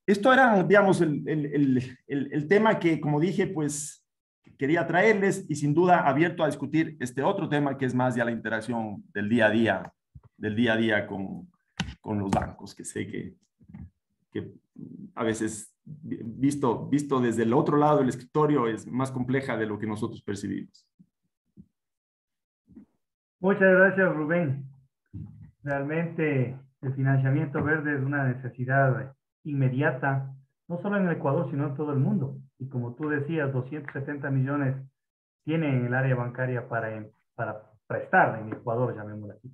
Esto era, digamos, el tema que, como dije, pues quería traerles, y sin duda abierto a discutir este otro tema que es más ya la interacción del día a día con los bancos, que sé que a veces visto desde el otro lado del escritorio es más compleja de lo que nosotros percibimos. Muchas gracias, Rubén. Realmente el financiamiento verde es una necesidad inmediata, no solo en el Ecuador, sino en todo el mundo. Y como tú decías, 270 millones tienen en el área bancaria para prestar en Ecuador, llamémoslo así.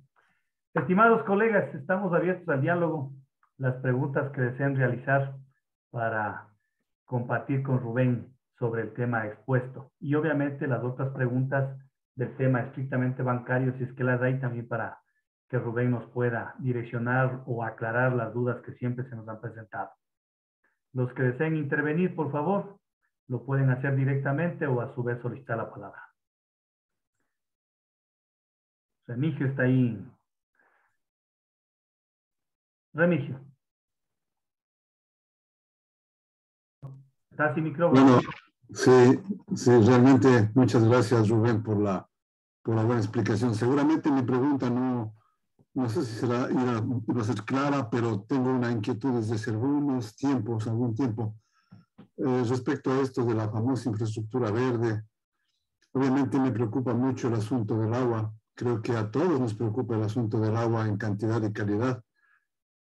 Estimados colegas, estamos abiertos al diálogo. Las preguntas que deseen realizar para compartir con Rubén sobre el tema expuesto. Y obviamente las otras preguntas del tema estrictamente bancario, si es que las hay, también para que Rubén nos pueda direccionar o aclarar las dudas que siempre se nos han presentado. Los que deseen intervenir, por favor, lo pueden hacer directamente o a su vez solicitar la palabra. Remigio está ahí. Remigio. ¿Está sin micrófono? Bueno, sí, realmente muchas gracias, Rubén, por la buena explicación. Seguramente mi pregunta no sé si iba a ser clara, pero tengo una inquietud desde hace algún tiempo, respecto a esto de la famosa infraestructura verde. Obviamente me preocupa mucho el asunto del agua. Creo que a todos nos preocupa el asunto del agua en cantidad y calidad.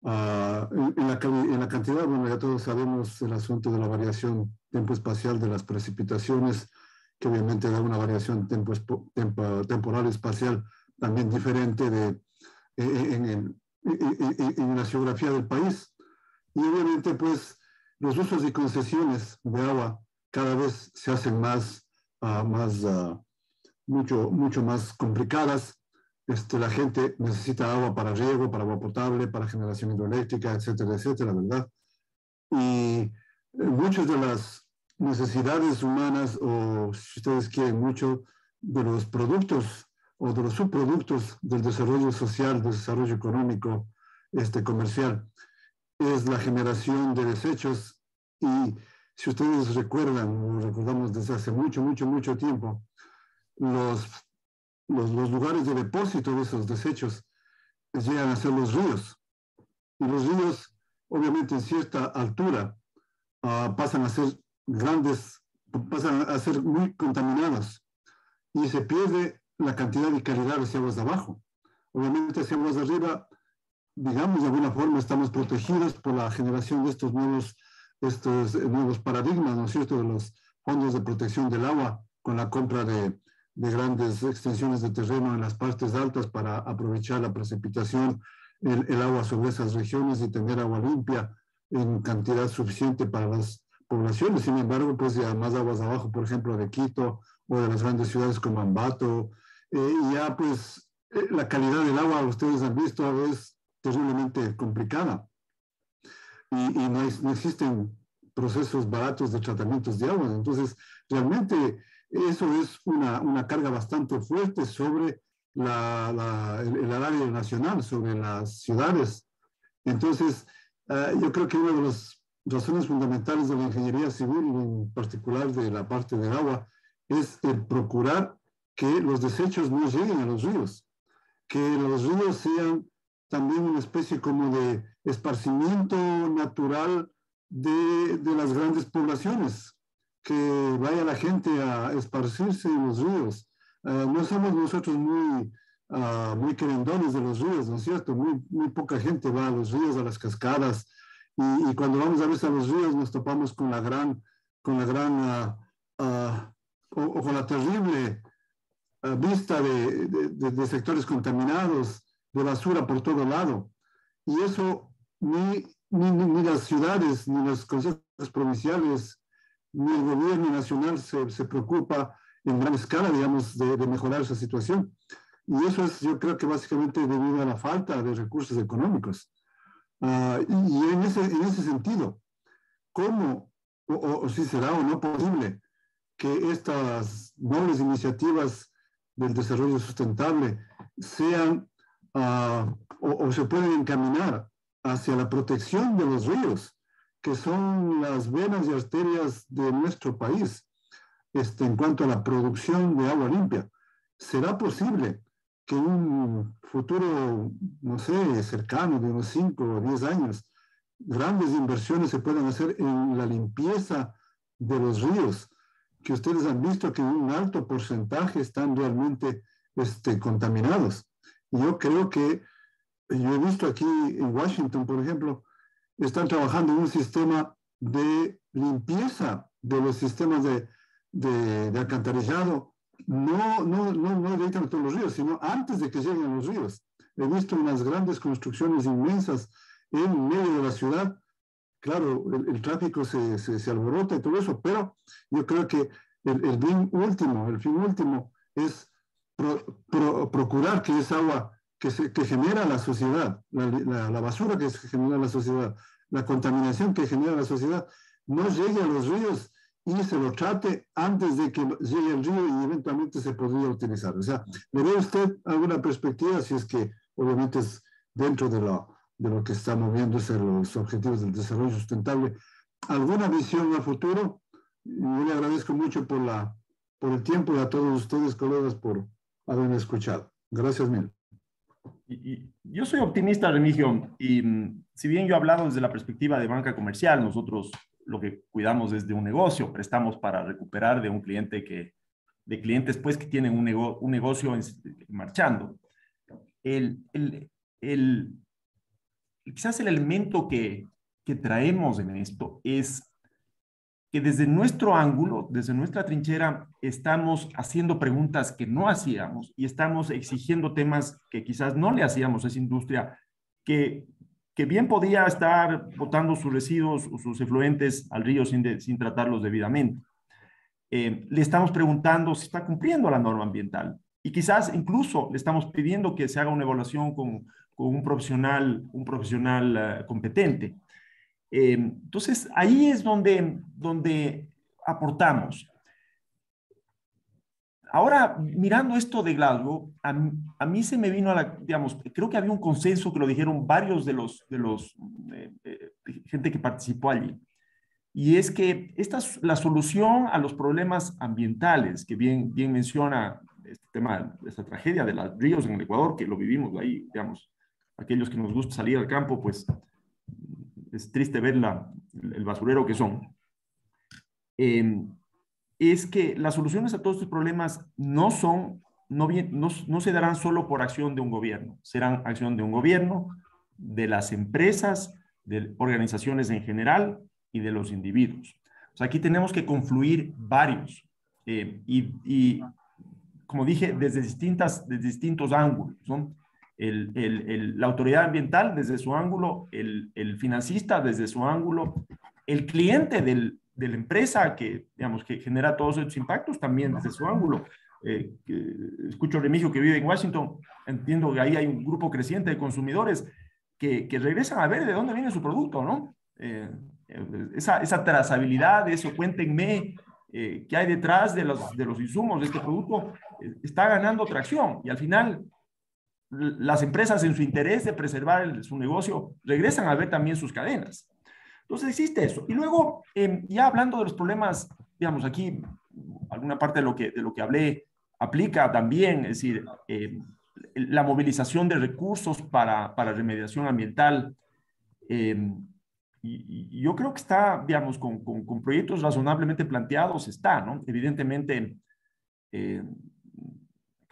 En la cantidad, bueno, ya todos sabemos el asunto de la variación tempoespacial de las precipitaciones, que obviamente da una variación temporal espacial también diferente en la geografía del país. Y obviamente, pues, los usos y concesiones de agua cada vez se hacen mucho más complicadas. La gente necesita agua para riego, para agua potable, para generación hidroeléctrica, etcétera, ¿verdad? Y muchas de las necesidades humanas, o si ustedes quieren, mucho de los productos o de los subproductos del desarrollo social, del desarrollo económico, comercial, es la generación de desechos. Y si ustedes recuerdan, o recordamos desde hace mucho tiempo, los lugares de depósito de esos desechos llegan a ser los ríos. Y los ríos, obviamente, en cierta altura, pasan a ser muy contaminados, y se pierde la cantidad y calidad de aguas de abajo. Obviamente, hacia aguas de arriba, digamos, de alguna forma estamos protegidos por la generación de estos nuevos paradigmas, ¿no es cierto?, de los fondos de protección del agua, con la compra de grandes extensiones de terreno en las partes altas para aprovechar la precipitación, el agua sobre esas regiones, y tener agua limpia en cantidad suficiente para las poblaciones. Sin embargo, pues ya más aguas abajo, por ejemplo, de Quito o de las grandes ciudades como Ambato, ya pues la calidad del agua, ustedes han visto, es terriblemente complicada. Y no existen procesos baratos de tratamientos de agua. Entonces, realmente eso es una carga bastante fuerte sobre el área nacional, sobre las ciudades. Entonces, yo creo que una de las razones fundamentales de la ingeniería civil, en particular de la parte del agua, es el procurar que los desechos no lleguen a los ríos, que los ríos sean también una especie como de esparcimiento natural de las grandes poblaciones, que vaya la gente a esparcirse en los ríos, No somos nosotros muy querendones de los ríos, ¿no es cierto? Muy poca gente va a los ríos, a las cascadas, y cuando vamos a veces a los ríos nos topamos con la gran, o con la terrible vista de sectores contaminados, de basura por todo lado. Y eso ni las ciudades, ni los consejos provinciales, ni el gobierno nacional se preocupa en gran escala, digamos, de mejorar esa situación. Y eso es, yo creo que básicamente debido a la falta de recursos económicos. Y en ese sentido, ¿cómo o si será o no posible que estas nobles iniciativas del desarrollo sustentable sean o se pueden encaminar hacia la protección de los ríos, que son las venas y arterias de nuestro país, en cuanto a la producción de agua limpia? ¿Será posible que en un futuro, no sé, cercano, de unos 5 o 10 años, grandes inversiones se puedan hacer en la limpieza de los ríos, que ustedes han visto que un alto porcentaje están realmente contaminados? Y yo creo que, yo he visto aquí en Washington, por ejemplo, están trabajando en un sistema de limpieza de los sistemas de alcantarillado, no directamente a todos los ríos, sino antes de que lleguen a los ríos. He visto unas grandes construcciones inmensas en medio de la ciudad. Claro, el tráfico se alborota y todo eso, pero yo creo que el fin último es procurar que esa agua que genera la sociedad, la basura que genera la sociedad, la contaminación que genera la sociedad, no llegue a los ríos y se lo trate antes de que llegue al río y eventualmente se podría utilizar. O sea, ¿le ve usted alguna perspectiva, si es que obviamente es dentro de lo que está moviéndose los objetivos del desarrollo sustentable, alguna visión a futuro? Yo le agradezco mucho por el tiempo y a todos ustedes, colegas, por haberme escuchado. Gracias mil. Yo soy optimista, Remigio, y si bien yo he hablado desde la perspectiva de banca comercial, nosotros lo que cuidamos es de un negocio, prestamos para recuperar de un cliente de clientes pues que tienen un negocio marchando. Quizás el elemento que traemos en esto es que desde nuestro ángulo, desde nuestra trinchera, estamos haciendo preguntas que no hacíamos y estamos exigiendo temas que quizás no le hacíamos a esa industria que bien podía estar botando sus residuos o sus efluentes al río sin tratarlos debidamente. Le estamos preguntando si está cumpliendo la norma ambiental y quizás incluso le estamos pidiendo que se haga una evaluación con un profesional competente. Entonces, ahí es donde aportamos. Ahora, mirando esto de Glasgow, a mí se me vino digamos, creo que había un consenso que lo dijeron varios de los gente que participó allí. Y es que esta es la solución a los problemas ambientales, que bien menciona este tema, esta tragedia de los ríos en el Ecuador, que lo vivimos ahí, digamos, aquellos que nos gusta salir al campo, pues es triste ver el basurero que son. Es que las soluciones a todos estos problemas no se darán solo por acción de un gobierno, serán acción de un gobierno, de las empresas, de organizaciones en general y de los individuos. O sea, aquí tenemos que confluir varios y como dije, desde distintos ángulos, ¿no? La autoridad ambiental desde su ángulo, el financista desde su ángulo, el cliente de la empresa digamos, que genera todos estos impactos también desde su ángulo. Escucho a Remigio que vive en Washington, entiendo que ahí hay un grupo creciente de consumidores que regresan a ver de dónde viene su producto, ¿no? Esa trazabilidad, eso, cuéntenme qué hay detrás de los insumos de este producto, está ganando tracción y al final las empresas en su interés de preservar su negocio regresan a ver también sus cadenas. Entonces existe eso. Y luego, ya hablando de los problemas, digamos, aquí alguna parte de lo que hablé aplica también, es decir, la movilización de recursos para remediación ambiental. Y yo creo que está, digamos, con proyectos razonablemente planteados, ¿no? Evidentemente,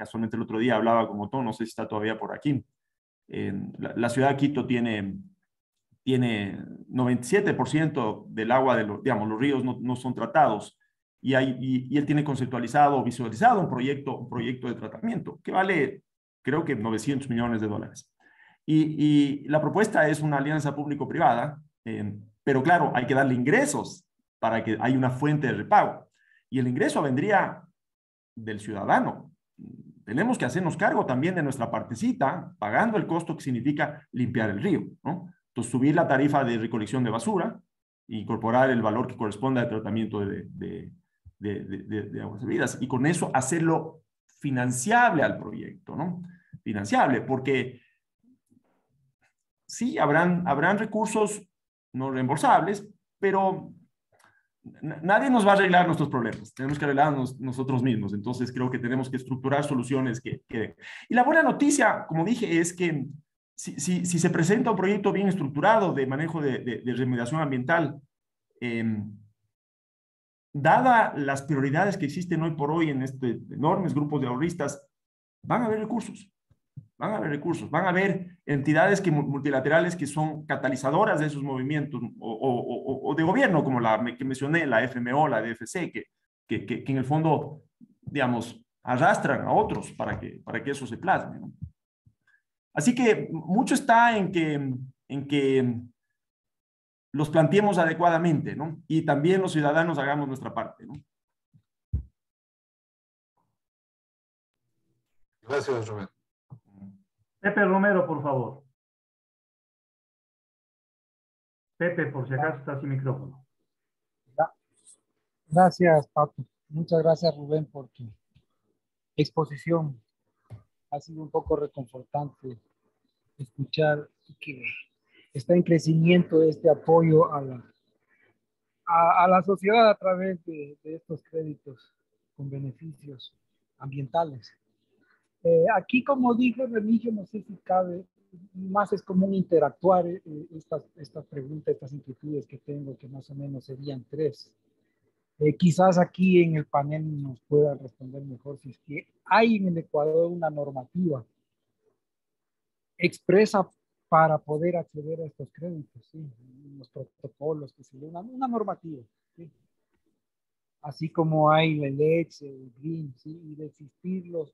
casualmente el otro día hablaba con Otón, no sé si está todavía por aquí. La ciudad de Quito tiene 97% del agua, digamos, los ríos no son tratados. Y él tiene conceptualizado, visualizado un proyecto de tratamiento que vale, creo que $900 millones. Y la propuesta es una alianza público-privada, pero claro, hay que darle ingresos para que haya una fuente de repago. Y el ingreso vendría del ciudadano. Tenemos que hacernos cargo también de nuestra partecita, pagando el costo que significa limpiar el río, ¿no? Entonces, subir la tarifa de recolección de basura, incorporar el valor que corresponde al tratamiento de aguas bebidas, y con eso hacerlo financiable al proyecto, ¿no? Financiable, porque sí, habrán recursos no reembolsables, pero nadie nos va a arreglar nuestros problemas. Tenemos que arreglarnos nosotros mismos. Entonces, creo que tenemos que estructurar soluciones que... Y la buena noticia, como dije, es que si se presenta un proyecto bien estructurado de manejo de remediación ambiental, dada las prioridades que existen hoy por hoy en enormes grupos de ahorristas, van a haber recursos. Van a haber recursos, van a haber entidades multilaterales que son catalizadoras de esos movimientos o de gobierno, como la que mencioné, la FMO, la DFC, que en el fondo, digamos, arrastran a otros para que eso se plasme, ¿no? Así que mucho está en que los planteemos adecuadamente, ¿no? Y también los ciudadanos hagamos nuestra parte, ¿no? Gracias, Rubén. Pepe Romero, por favor. Pepe, por si acaso está sin micrófono. Gracias, Pato. Muchas gracias, Rubén, por tu exposición. Ha sido un poco reconfortante escuchar que está en crecimiento este apoyo a la sociedad a través de estos créditos con beneficios ambientales. Aquí, como dijo Remigio, no sé si cabe, más es común interactuar estas preguntas, estas inquietudes que tengo, que más o menos serían 3. Quizás aquí en el panel nos pueda responder mejor si es que hay en el Ecuador una normativa expresa para poder acceder a estos créditos, ¿sí? Los protocolos, que se una normativa, ¿sí? Así como hay el EX, el GREEN, ¿sí? Y de existirlos,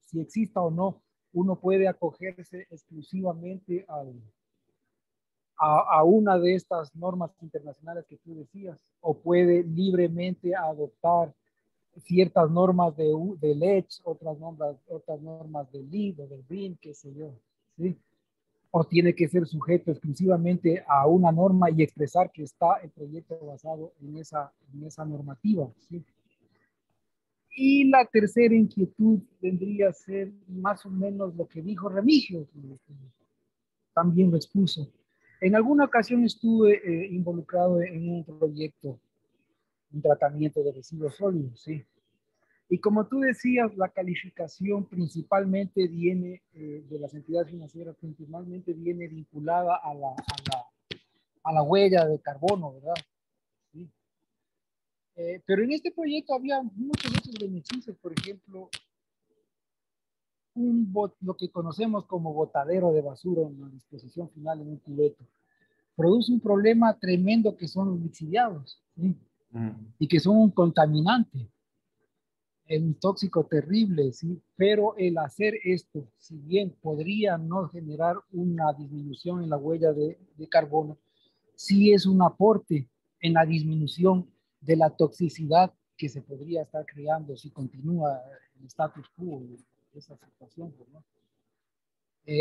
si exista o no, uno puede acogerse exclusivamente a una de estas normas internacionales que tú decías, o puede libremente adoptar ciertas normas del EDGE, otras normas del LEED o del BREEAM, qué sé yo, ¿sí? O tiene que ser sujeto exclusivamente a una norma y expresar que está el proyecto basado en esa normativa, ¿sí? Y la tercera inquietud vendría a ser más o menos lo que dijo Remigio, que también lo expuso. En alguna ocasión estuve involucrado en un proyecto, un tratamiento de residuos sólidos, ¿sí? Y como tú decías, la calificación principalmente viene de las entidades financieras, principalmente viene vinculada a la huella de carbono, ¿verdad? ¿Sí? Pero en este proyecto había muchos otros beneficios, por ejemplo, lo que conocemos como botadero de basura en la disposición final en un cubeto, produce un problema tremendo que son los lixiviados, ¿sí? Y que son un contaminante, un tóxico terrible, ¿sí? Pero el hacer esto, si bien podría no generar una disminución en la huella de carbono, sí es un aporte en la disminución de la toxicidad que se podría estar creando si continúa el status quo de esa situación, ¿no?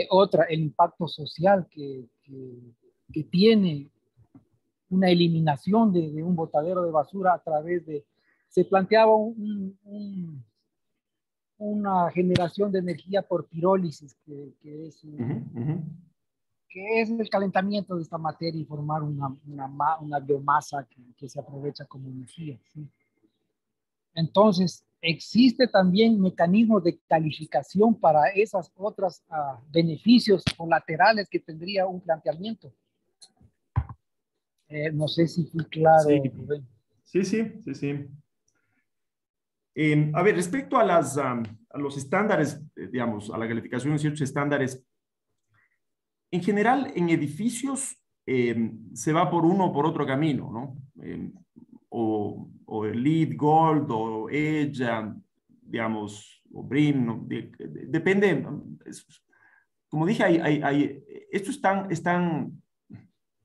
Otra, el impacto social que tiene una eliminación de un botadero de basura a través de... Se planteaba una generación de energía por pirólisis, que es el calentamiento de esta materia y formar una biomasa que se aprovecha como energía, ¿sí? Entonces, existe también mecanismos de calificación para esas otras beneficios colaterales que tendría un planteamiento. No sé si fui claro, Sí, Rubén. sí. A ver, respecto a los estándares, digamos, a la calificación de ciertos estándares, en general, en edificios se va por uno o por otro camino, ¿no? O el LEED Gold o Edge, digamos, o BREEAM, ¿no? Depende. Como dije, estos están,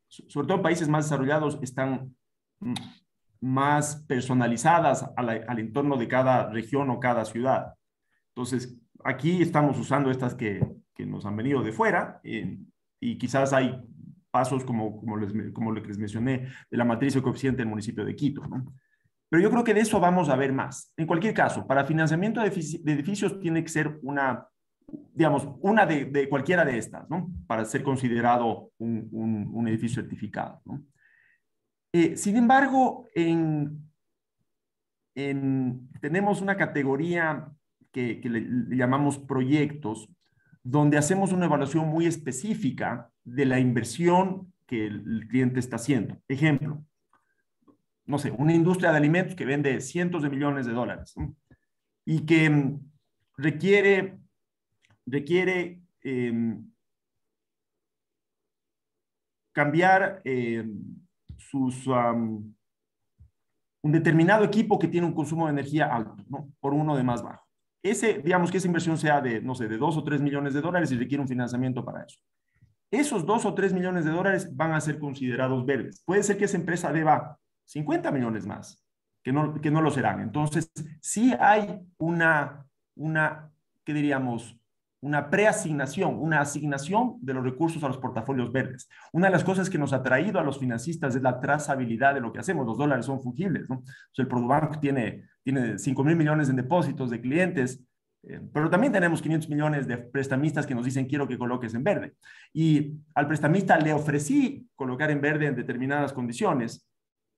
sobre todo en países más desarrollados, están más personalizadas al entorno de cada región o cada ciudad. Entonces, aquí estamos usando estas que nos han venido de fuera y quizás hay pasos como lo que les mencioné de la matriz de coeficiente del municipio de Quito, ¿no? Pero yo creo que de eso vamos a ver más. En cualquier caso, para financiamiento de edificios tiene que ser una de cualquiera de estas, ¿no? Para ser considerado un edificio certificado, ¿no? Sin embargo, tenemos una categoría que le llamamos proyectos, donde hacemos una evaluación muy específica de la inversión que el cliente está haciendo. Ejemplo, no sé, una industria de alimentos que vende cientos de millones de dólares, ¿no? Y que requiere cambiar un determinado equipo que tiene un consumo de energía alto, ¿no? Por uno de más bajo. Digamos que esa inversión sea de, no sé, de 2 o 3 millones de dólares y requiere un financiamiento para eso. Esos 2 o 3 millones de dólares van a ser considerados verdes. Puede ser que esa empresa deba 50 millones más, que no lo serán. Entonces, sí hay ¿qué diríamos? Una preasignación, una asignación de los recursos a los portafolios verdes. Una de las cosas que nos ha traído a los financistas es la trazabilidad de lo que hacemos. Los dólares son fungibles, ¿no? O sea, el Produbanco tiene 5,000 millones en depósitos de clientes, pero también tenemos 500 millones de prestamistas que nos dicen quiero que coloques en verde. Y al prestamista le ofrecí colocar en verde en determinadas condiciones,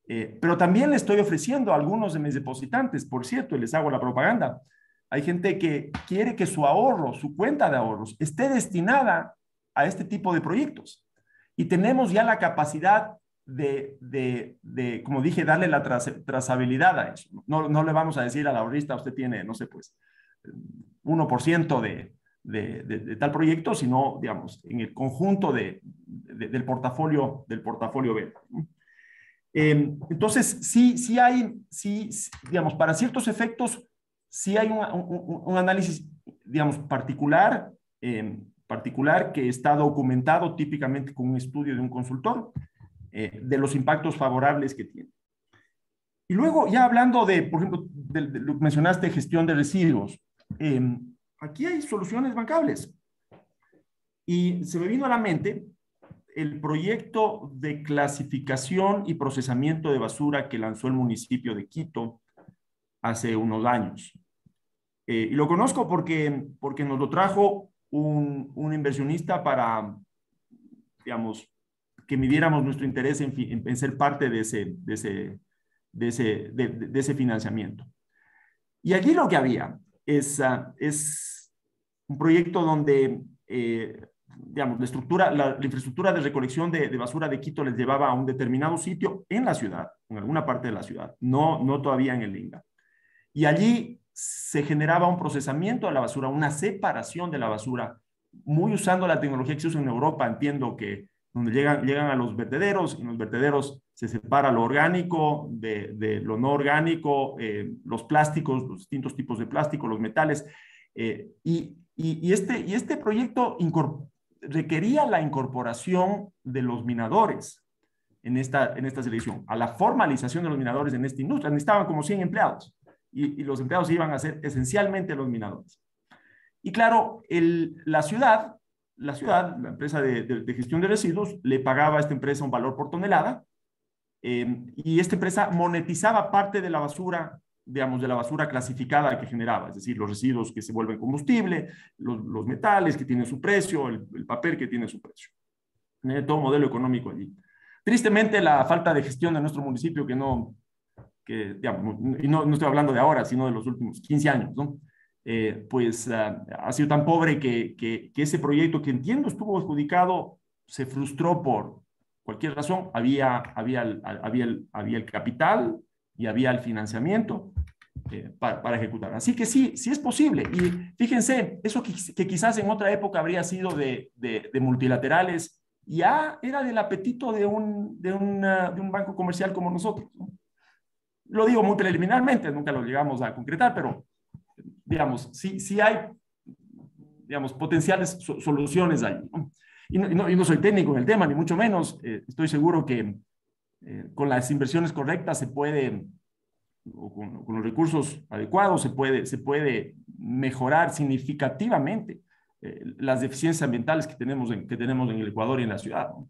pero también le estoy ofreciendo a algunos de mis depositantes, por cierto, y les hago la propaganda. Hay gente que quiere que su ahorro, su cuenta de ahorros, esté destinada a este tipo de proyectos. Y tenemos ya la capacidad como dije, darle la trazabilidad a eso. No le vamos a decir al ahorrista, usted tiene, no sé, pues, 1% de tal proyecto, sino, digamos, en el conjunto del portafolio verde. Entonces, sí hay, digamos, para ciertos efectos, sí hay un análisis, digamos, particular que está documentado típicamente con un estudio de un consultor de los impactos favorables que tiene. Y luego, ya hablando por ejemplo, de lo que mencionaste, gestión de residuos, aquí hay soluciones bancables. Y se me vino a la mente el proyecto de clasificación y procesamiento de basura que lanzó el municipio de Quito hace unos años. Y lo conozco porque nos lo trajo un inversionista para, digamos, que midiéramos nuestro interés en ser parte de ese financiamiento. Y allí lo que había es un proyecto donde, digamos, la infraestructura de recolección de basura de Quito les llevaba a un determinado sitio en la ciudad, en alguna parte de la ciudad, no todavía en el Inga. Y allí se generaba un procesamiento de la basura, una separación de la basura, muy usando la tecnología que se usa en Europa. Entiendo que donde llegan a los vertederos, y en los vertederos se separa lo orgánico de lo no orgánico, los plásticos, los distintos tipos de plástico, los metales. Y este proyecto requería la incorporación de los minadores en esta selección, a la formalización de los minadores en esta industria. Necesitaban como 100 empleados. Y los empleados iban a ser esencialmente los minadores. Y claro, la ciudad, la empresa de gestión de residuos, le pagaba a esta empresa un valor por tonelada, y esta empresa monetizaba parte de la basura, digamos, de la basura clasificada que generaba, es decir, los residuos que se vuelven combustible, los metales que tienen su precio, el papel que tiene su precio. Todo modelo económico allí. Tristemente, la falta de gestión de nuestro municipio, digamos, y no estoy hablando de ahora, sino de los últimos 15 años, ¿no? Ha sido tan pobre que ese proyecto, que entiendo estuvo adjudicado, se frustró por cualquier razón. Había el capital y había el financiamiento, para ejecutar. Así que sí, sí es posible. Y fíjense, eso que quizás en otra época habría sido de multilaterales, ya era del apetito de un banco comercial como nosotros, ¿no? Lo digo muy preliminarmente, nunca lo llegamos a concretar, pero digamos, sí hay, digamos, potenciales soluciones ahí, ¿no? Y no soy técnico en el tema, ni mucho menos. Estoy seguro que con las inversiones correctas se puede, o con los recursos adecuados, se puede mejorar significativamente las deficiencias ambientales que tenemos en el Ecuador y en la ciudad, ¿no?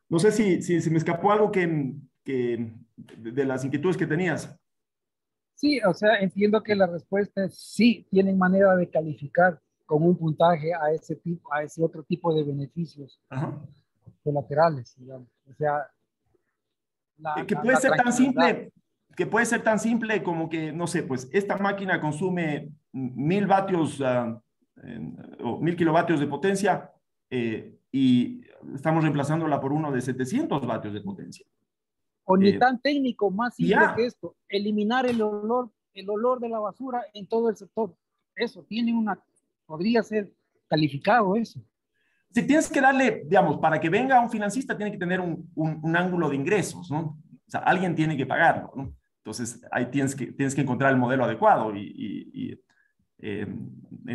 No sé si me escapó algo de las inquietudes que tenías. Sí, o sea, entiendo que la respuesta es sí, tienen manera de calificar con un puntaje a ese tipo, a ese otro tipo de beneficios Ajá. colaterales, digamos. O sea, Que puede la ser tan tranquilidad. simple, que puede ser tan simple como que, no sé, pues esta máquina consume 1000 vatios o 1000 kilovatios de potencia, y estamos reemplazándola por uno de 700 vatios de potencia. O ni Eh, tan técnico, más y simple que ya, esto, eliminar el olor de la basura en todo el sector. Eso tiene podría ser calificado eso. si tienes que darle, digamos, para que venga un financista, tiene que tener un ángulo de ingresos, ¿no? O sea, alguien tiene que pagarlo, ¿no? Entonces, ahí tienes que encontrar el modelo adecuado en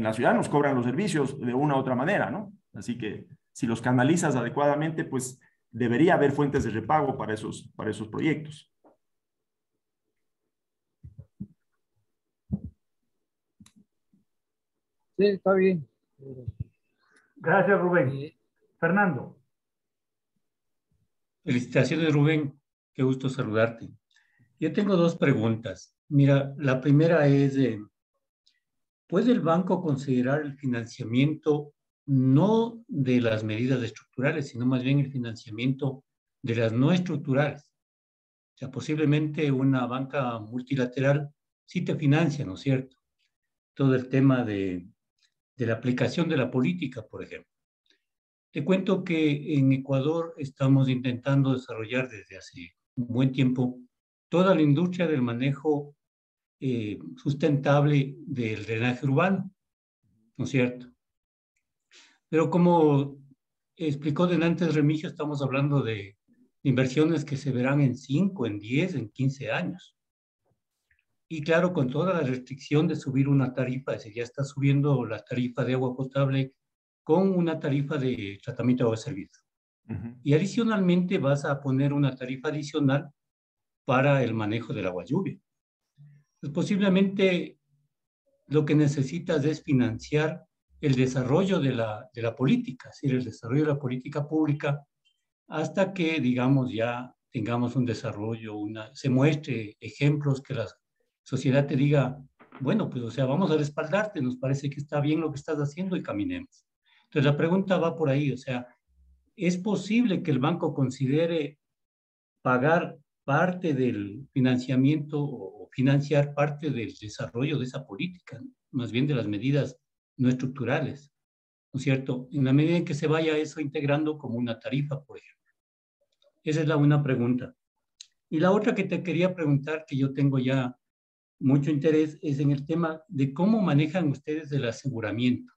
la ciudad nos cobran los servicios de una u otra manera, ¿no? Así que si los canalizas adecuadamente, pues debería haber fuentes de repago para esos proyectos. Sí, está bien. Gracias, Rubén. Eh, Fernando. Felicitaciones, Rubén. Qué gusto saludarte. Yo tengo dos preguntas. Mira, la primera es, ¿puede el banco considerar el financiamiento no de las medidas estructurales, sino más bien el financiamiento de las no estructurales? O sea, posiblemente una banca multilateral sí te financia, ¿no es cierto? Todo el tema de la aplicación de la política, por ejemplo. Te cuento que en Ecuador estamos intentando desarrollar desde hace un buen tiempo toda la industria del manejo sustentable del drenaje urbano, ¿no es cierto? Pero como explicó antes Remigio, estamos hablando de inversiones que se verán en 5, en 10, en 15 años. Y claro, con toda la restricción de subir una tarifa, es decir, ya está subiendo la tarifa de agua potable con una tarifa de tratamiento de agua de servicio. Y adicionalmente vas a poner una tarifa adicional para el manejo del agua lluvia. Pues posiblemente lo que necesitas es financiar el desarrollo de la política, es decir, el desarrollo de la política pública hasta que, digamos, ya tengamos un desarrollo, se muestre ejemplos que la sociedad te diga, bueno, pues, o sea, vamos a respaldarte, nos parece que está bien lo que estás haciendo y caminemos. Entonces, la pregunta va por ahí, o sea, ¿es posible que el banco considere pagar parte del financiamiento o financiar parte del desarrollo de esa política, más bien de las medidas no estructurales, ¿no es cierto? En la medida en que se vaya eso integrando como una tarifa, por ejemplo. Esa es la una pregunta. Y la otra que te quería preguntar, que yo tengo ya mucho interés, es en el tema de cómo manejan ustedes el aseguramiento.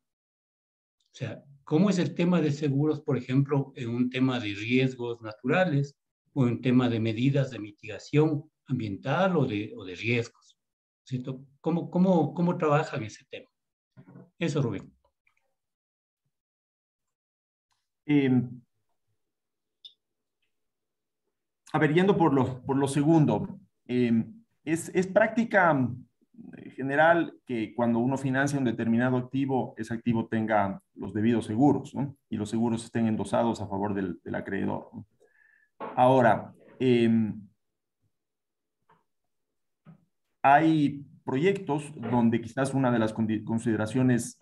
O sea, ¿cómo es el tema de seguros, por ejemplo, en un tema de riesgos naturales o en tema de medidas de mitigación ambiental o de riesgos? ¿Cierto? ¿Cómo trabajan ese tema? Eso, Rubén. A ver, yendo por lo segundo, es práctica general que cuando uno financia un determinado activo, ese activo tenga los debidos seguros, ¿no? Y los seguros estén endosados a favor del acreedor, ¿no? Ahora, hay proyectos donde quizás una de las consideraciones,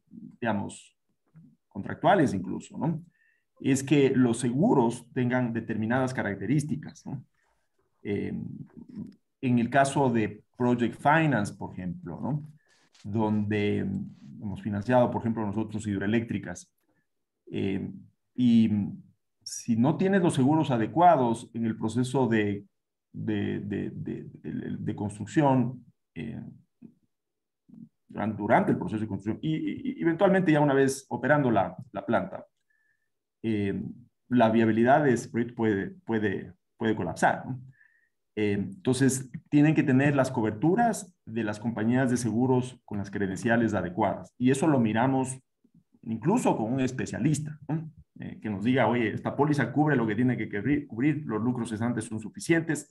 digamos, contractuales incluso, ¿no? Es que los seguros tengan determinadas características, ¿no? En el caso de Project Finance, por ejemplo, ¿no? Donde hemos financiado, por ejemplo, nosotros hidroeléctricas, y si no tienes los seguros adecuados en el proceso de de construcción durante el proceso de construcción y eventualmente ya una vez operando la planta, la viabilidad de ese proyecto puede colapsar, ¿no? Entonces, tienen que tener las coberturas de las compañías de seguros con las credenciales adecuadas. Y eso lo miramos incluso con un especialista, ¿no? Que nos diga, oye, esta póliza cubre lo que tiene que cubrir, los lucros cesantes son suficientes,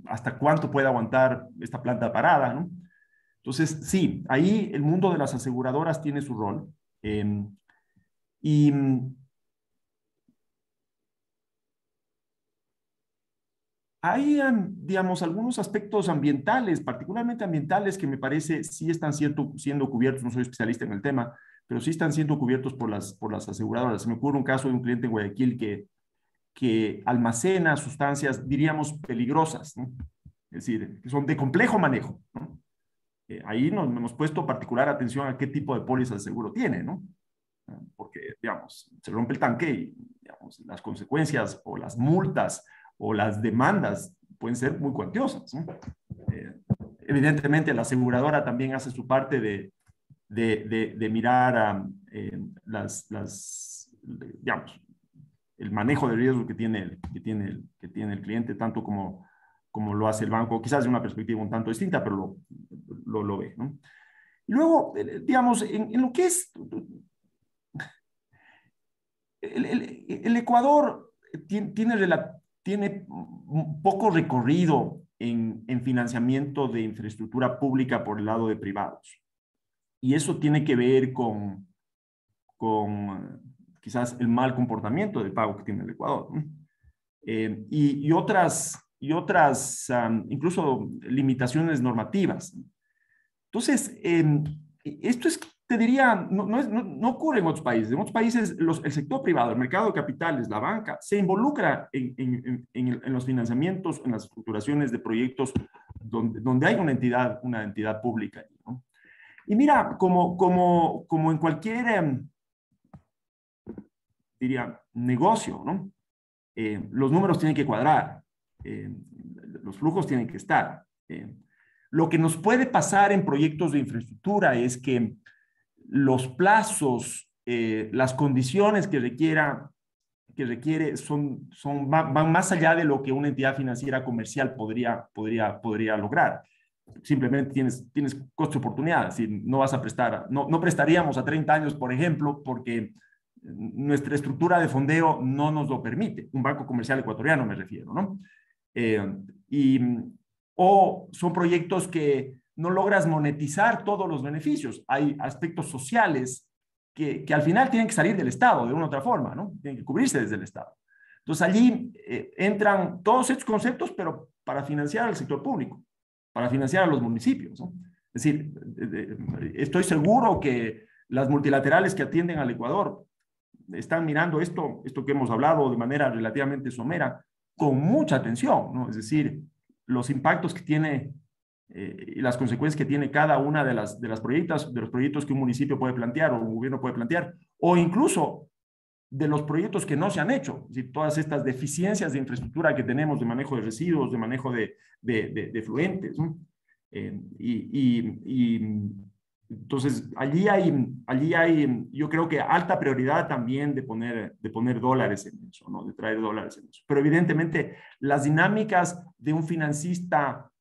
hasta cuánto puede aguantar esta planta parada, ¿no? Entonces, sí, ahí el mundo de las aseguradoras tiene su rol. Y hay, digamos, algunos aspectos ambientales, particularmente ambientales, que me parece sí están siendo cubiertos, no soy especialista en el tema, pero sí están siendo cubiertos por las aseguradoras. Se me ocurre un caso de un cliente en Guayaquil que almacena sustancias, diríamos, peligrosas, ¿no? Es decir, que son de complejo manejo, ¿no? Ahí nos hemos puesto particular atención a qué tipo de póliza de seguro tiene, ¿no? Porque, digamos, se rompe el tanque y, digamos, las consecuencias o las multas o las demandas pueden ser muy cuantiosas, ¿no? Evidentemente, la aseguradora también hace su parte de mirar digamos, el manejo de riesgo que tiene el cliente, tanto como lo hace el banco, quizás de una perspectiva un tanto distinta, pero lo ve, ¿no? Y luego, digamos, en lo que es el Ecuador tiene poco recorrido en financiamiento de infraestructura pública por el lado de privados. Y eso tiene que ver con quizás el mal comportamiento de pago que tiene el Ecuador, ¿no? Y otras incluso limitaciones normativas. Entonces, esto es, te diría, no ocurre en otros países. En otros países, el sector privado, el mercado de capitales, la banca, se involucra en los financiamientos, en las estructuraciones de proyectos donde hay una entidad pública, ¿no? Y mira, como en cualquier, diría, negocio, ¿no? Los números tienen que cuadrar, los flujos tienen que estar. Lo que nos puede pasar en proyectos de infraestructura es que los plazos, las condiciones que requiere van más allá de lo que una entidad financiera comercial podría lograr. Simplemente tienes costo de oportunidad, si no vas a prestar, no prestaríamos a 30 años, por ejemplo, porque nuestra estructura de fondeo no nos lo permite. Un banco comercial ecuatoriano me refiero, ¿no? O son proyectos que no logras monetizar todos los beneficios. Hay aspectos sociales que al final tienen que salir del Estado de una u otra forma, ¿no? Tienen que cubrirse desde el Estado. Entonces allí entran todos estos conceptos, pero para financiar al sector público, para financiar a los municipios, ¿no? Es decir, estoy seguro que las multilaterales que atienden al Ecuador están mirando esto que hemos hablado de manera relativamente somera, con mucha atención, ¿no? Es decir, los impactos que tiene y las consecuencias que tiene cada una de los proyectos que un municipio puede plantear o un gobierno puede plantear, o incluso de los proyectos que no se han hecho, es decir, todas estas deficiencias de infraestructura que tenemos de manejo de residuos, de manejo de fluentes, ¿no? Entonces, allí hay, yo creo que alta prioridad también de poner dólares en eso, ¿no? De traer dólares en eso. Pero evidentemente, las dinámicas de un financista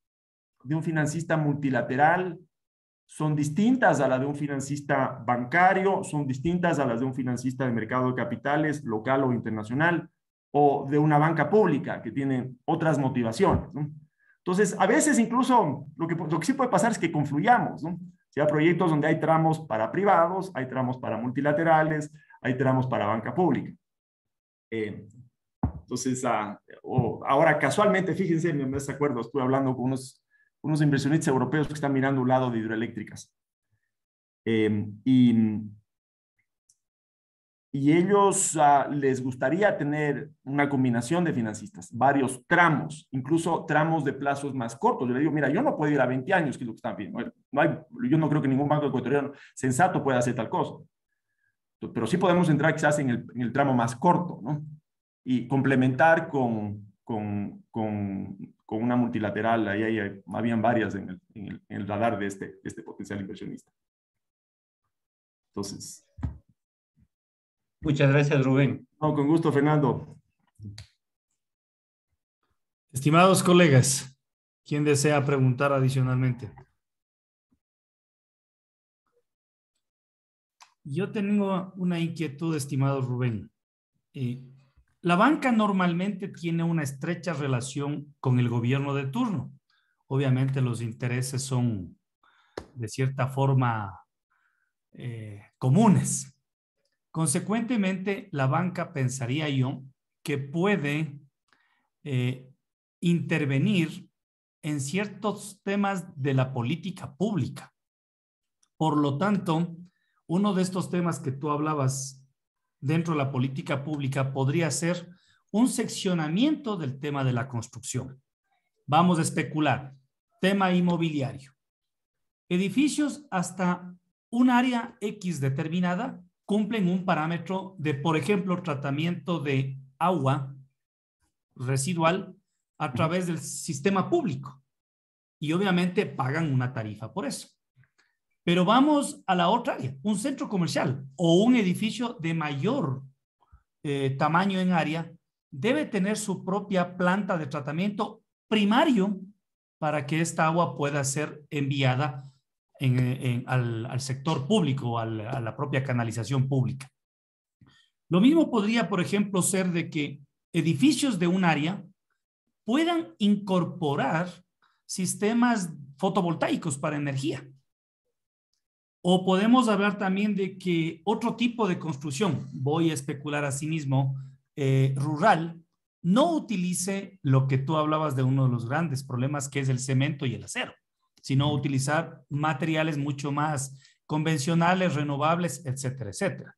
multilateral son distintas a las de un financista bancario, son distintas a las de un financista de mercado de capitales, local o internacional, o de una banca pública que tiene otras motivaciones, ¿no? Entonces, a veces incluso lo que sí puede pasar es que confluyamos, ¿no? Si hay proyectos donde hay tramos para privados, hay tramos para multilaterales, hay tramos para banca pública. Entonces, ahora casualmente, fíjense, me acuerdo, estuve hablando con unos inversionistas europeos que están mirando un lado de hidroeléctricas. Y ellos les gustaría tener una combinación de financistas, varios tramos, incluso tramos de plazos más cortos. Yo le digo, mira, yo no puedo ir a 20 años, que es lo que están pidiendo. Yo no creo que ningún banco ecuatoriano sensato pueda hacer tal cosa. Pero sí podemos entrar quizás en el tramo más corto, ¿no? Y complementar con una multilateral. Habían varias en el radar de este potencial inversionista. Entonces. Muchas gracias, Rubén. No, con gusto, Fernando. Estimados colegas, ¿quién desea preguntar adicionalmente? Yo tengo una inquietud, estimado Rubén. La banca normalmente tiene una estrecha relación con el gobierno de turno. Obviamente los intereses son de cierta forma comunes. Consecuentemente, la banca, pensaría yo, que puede intervenir en ciertos temas de la política pública. Por lo tanto, uno de estos temas que tú hablabas dentro de la política pública podría ser un seccionamiento del tema de la construcción. Vamos a especular. Tema inmobiliario. Edificios hasta un área X determinada cumplen un parámetro de, por ejemplo, tratamiento de agua residual a través del sistema público. Y obviamente pagan una tarifa por eso. Pero vamos a la otra área, un centro comercial o un edificio de mayor tamaño en área debe tener su propia planta de tratamiento primario para que esta agua pueda ser enviada al sector público, a la propia canalización pública. Lo mismo podría, por ejemplo, ser de que edificios de un área puedan incorporar sistemas fotovoltaicos para energía. O podemos hablar también de que otro tipo de construcción, voy a especular asimismo, rural, no utilice lo que tú hablabas de uno de los grandes problemas que es el cemento y el acero, sino utilizar materiales mucho más convencionales, renovables, etcétera, etcétera.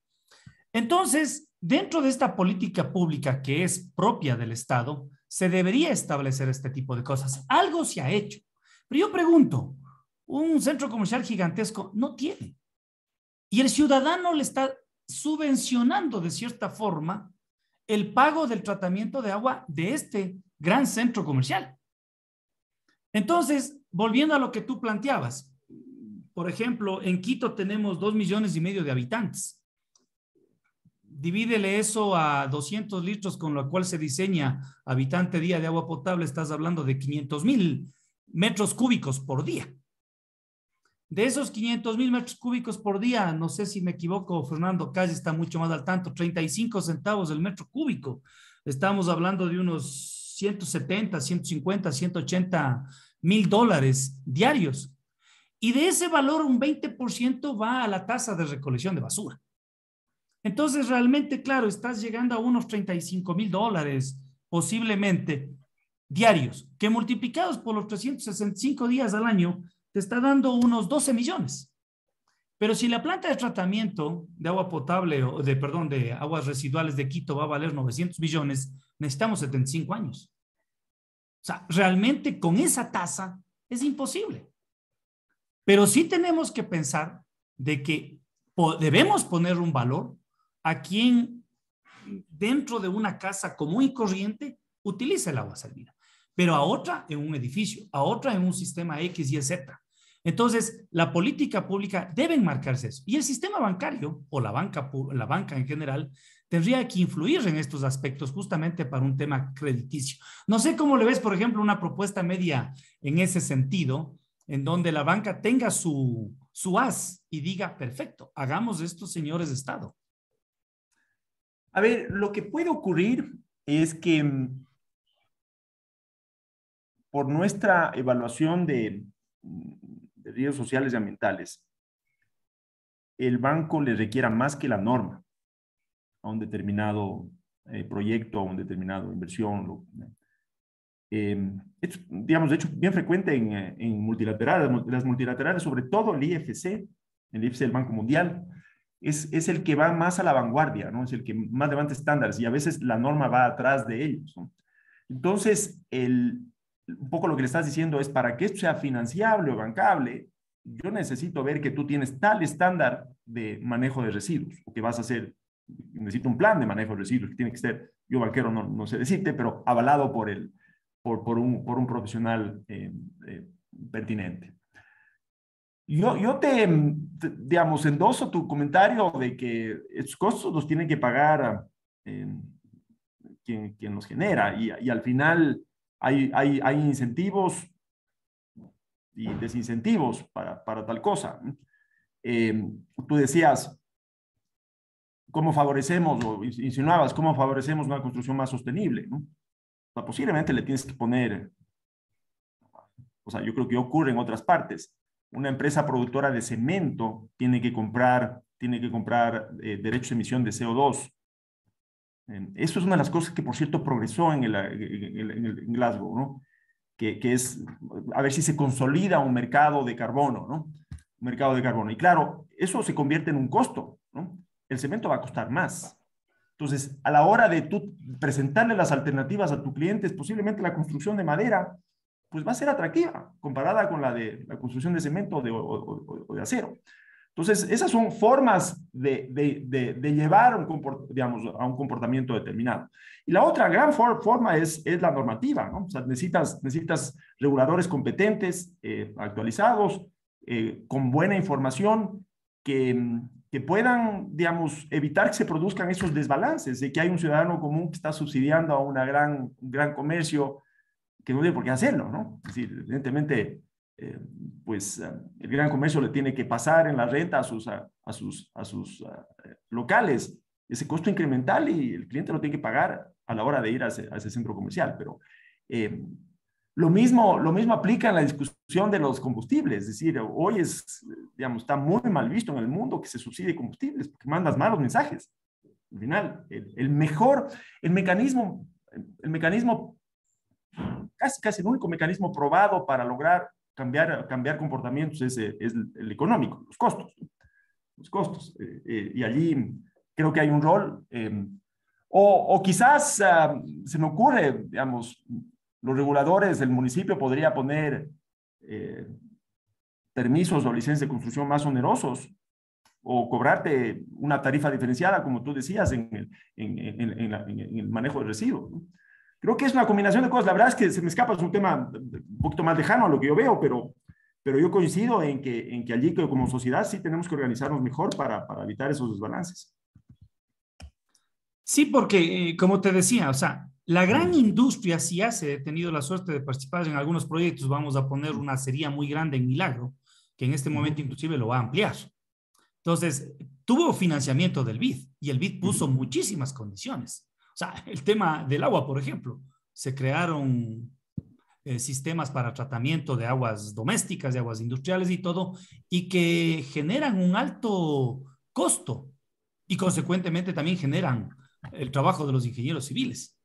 Entonces, dentro de esta política pública que es propia del Estado, se debería establecer este tipo de cosas. Algo se ha hecho. Pero yo pregunto, un centro comercial gigantesco no tiene. Y el ciudadano le está subvencionando de cierta forma el pago del tratamiento de agua de este gran centro comercial. Entonces, volviendo a lo que tú planteabas, por ejemplo, en Quito tenemos 2,5 millones de habitantes. Divídele eso a 200 litros con lo cual se diseña habitante día de agua potable, estás hablando de 500,000 metros cúbicos por día. De esos 500,000 metros cúbicos por día, no sé si me equivoco, Fernando Calle está mucho más al tanto, 35 centavos el metro cúbico. Estamos hablando de unos 170, 150, 180 mil dólares diarios. Y de ese valor, un 20% va a la tasa de recolección de basura. Entonces, realmente, claro, estás llegando a unos 35 mil dólares, posiblemente, diarios, que multiplicados por los 365 días al año, te está dando unos 12 millones. Pero si la planta de tratamiento de agua potable, de aguas residuales de Quito va a valer 900 millones, necesitamos 75 años. O sea, realmente con esa tasa es imposible. Pero sí tenemos que pensar de que debemos poner un valor a quien dentro de una casa común y corriente utiliza el agua salina, pero a otra en un edificio, a otra en un sistema X, Y, Z. Entonces, la política pública debe enmarcarse eso. Y el sistema bancario, o la banca en general, tendría que influir en estos aspectos justamente para un tema crediticio. No sé cómo le ves, por ejemplo, una propuesta media en ese sentido, en donde la banca tenga su as y diga, perfecto, hagamos esto, señores de Estado. A ver, lo que puede ocurrir es que por nuestra evaluación de riesgos sociales y ambientales, el banco le requiera más que la norma a un determinado proyecto, a una determinada inversión. Es, digamos, de hecho, bien frecuente en multilaterales, las multilaterales, sobre todo el IFC del Banco Mundial, es el que va más a la vanguardia, ¿no? Es el que más levanta estándares y a veces la norma va atrás de ellos, ¿no? Entonces, un poco lo que le estás diciendo es, para que esto sea financiable o bancable, yo necesito ver que tú tienes tal estándar de manejo de residuos, o que vas a hacer necesita un plan de manejo de residuos que tiene que ser, yo banquero no sé decirte, pero avalado por un profesional pertinente. Yo digamos, endoso tu comentario de que estos costos los tienen que pagar quien los genera y al final hay incentivos y desincentivos para tal cosa. Tú decías, ¿cómo favorecemos, o insinuabas, cómo favorecemos una construcción más sostenible, ¿no? O sea, posiblemente le tienes que poner, o sea, yo creo que ocurre en otras partes. Una empresa productora de cemento tiene que comprar derechos de emisión de CO2. Eso es una de las cosas que, por cierto, progresó en Glasgow, ¿no? Que es a ver si se consolida un mercado de carbono, ¿no? Un mercado de carbono. Y claro, eso se convierte en un costo, ¿no? El cemento va a costar más. Entonces, a la hora de tú presentarle las alternativas a tus clientes, posiblemente la construcción de madera, pues va a ser atractiva comparada con la de la construcción de cemento o de acero. Entonces, esas son formas de llevar digamos, a un comportamiento determinado. Y la otra gran forma es la normativa, ¿no? O sea, necesitas reguladores competentes, actualizados, con buena información, que puedan, digamos, evitar que se produzcan esos desbalances, de que hay un ciudadano común que está subsidiando a un gran comercio que no tiene por qué hacerlo, ¿no? Es decir, evidentemente, pues el gran comercio le tiene que pasar en la renta a sus locales ese costo incremental y el cliente lo tiene que pagar a la hora de ir a ese centro comercial. Pero lo mismo aplica en la discusión de los combustibles. Es decir, hoy digamos, está muy mal visto en el mundo que se subsidie combustibles porque mandas malos mensajes. Al final, el mecanismo, casi el único mecanismo probado para lograr cambiar comportamientos es el económico, los costos. Los costos. Y allí creo que hay un rol. O quizás se me ocurre, digamos, los reguladores del municipio podría poner permisos o licencias de construcción más onerosos o cobrarte una tarifa diferenciada, como tú decías, en el manejo de residuos, ¿no? Creo que es una combinación de cosas. La verdad es que se me escapa, es un tema un poquito más lejano a lo que yo veo, pero yo coincido en que allí como sociedad sí tenemos que organizarnos mejor para evitar esos desbalances. Sí, porque como te decía, o sea, la gran industria sí he tenido la suerte de participar en algunos proyectos. Vamos a poner una acería muy grande en Milagro, que en este momento inclusive lo va a ampliar. Entonces, tuvo financiamiento del BID y el BID puso muchísimas condiciones. O sea, el tema del agua, por ejemplo, se crearon sistemas para tratamiento de aguas domésticas, de aguas industriales y todo, y que generan un alto costo y consecuentemente también generan el trabajo de los ingenieros civiles.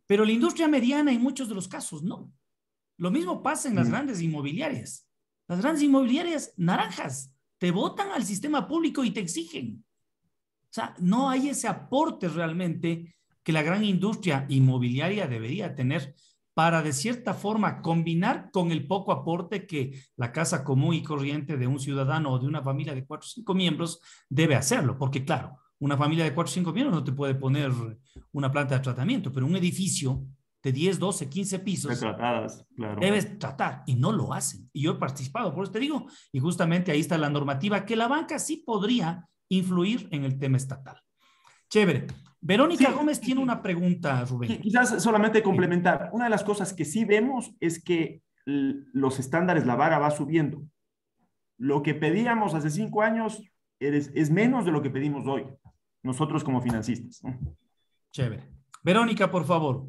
Pero la industria mediana en muchos de los casos no. Lo mismo pasa en las grandes inmobiliarias. Las grandes inmobiliarias naranjas te botan al sistema público y te exigen. O sea, no hay ese aporte realmente que la gran industria inmobiliaria debería tener para, de cierta forma, combinar con el poco aporte que la casa común y corriente de un ciudadano o de una familia de 4 o 5 miembros debe hacerlo. Porque, claro, una familia de 4 o 5 miembros no te puede poner una planta de tratamiento, pero un edificio de 10, 12, 15 pisos Retratadas, claro. debes tratar y no lo hacen. Y yo he participado, por eso te digo, y justamente ahí está la normativa que la banca sí podría influir en el tema estatal. Chévere. Verónica Gómez tiene una pregunta, Rubén. Quizás solamente complementar. Una de las cosas que sí vemos es que los estándares, la vara va subiendo. Lo que pedíamos hace 5 años es menos de lo que pedimos hoy, nosotros como financistas, ¿no? Chévere. Verónica, por favor.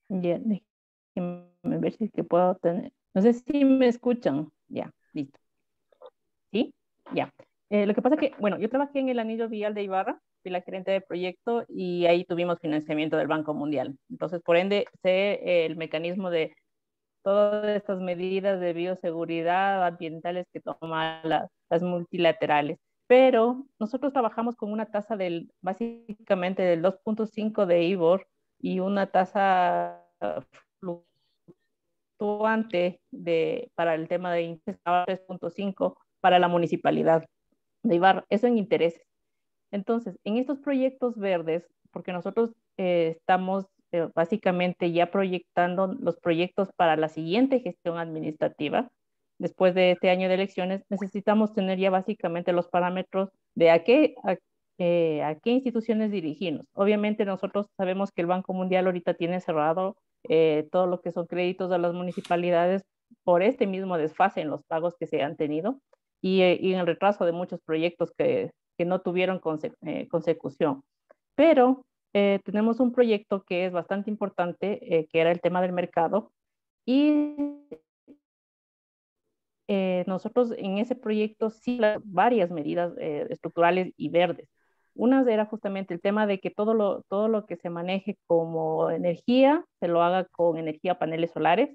Ya, déjenme ver si es que puedo tener. No sé si me escuchan. Ya, listo. ¿Sí? Ya. Lo que pasa es que, bueno, yo trabajé en el anillo vial de Ibarra, fui la gerente de proyecto y ahí tuvimos financiamiento del Banco Mundial. Entonces, por ende, sé el mecanismo de todas estas medidas de bioseguridad ambientales que toman las multilaterales. Pero nosotros trabajamos con una tasa básicamente del 2.5 de IBOR y una tasa fluctuante para el tema de 3.5 para la municipalidad de Ibarra. Eso en intereses. Entonces, en estos proyectos verdes, porque nosotros estamos básicamente ya proyectando los proyectos para la siguiente gestión administrativa, después de este año de elecciones, necesitamos tener ya básicamente los parámetros de a qué instituciones dirigirnos. Obviamente nosotros sabemos que el Banco Mundial ahorita tiene cerrado todo lo que son créditos a las municipalidades por este mismo desfase en los pagos que se han tenido y en el retraso de muchos proyectos que no tuvieron consecución. Pero tenemos un proyecto que es bastante importante, que era el tema del mercado, y nosotros en ese proyecto sí varias medidas estructurales y verdes. Una era justamente el tema de que todo lo que se maneje como energía se lo haga con energía paneles solares,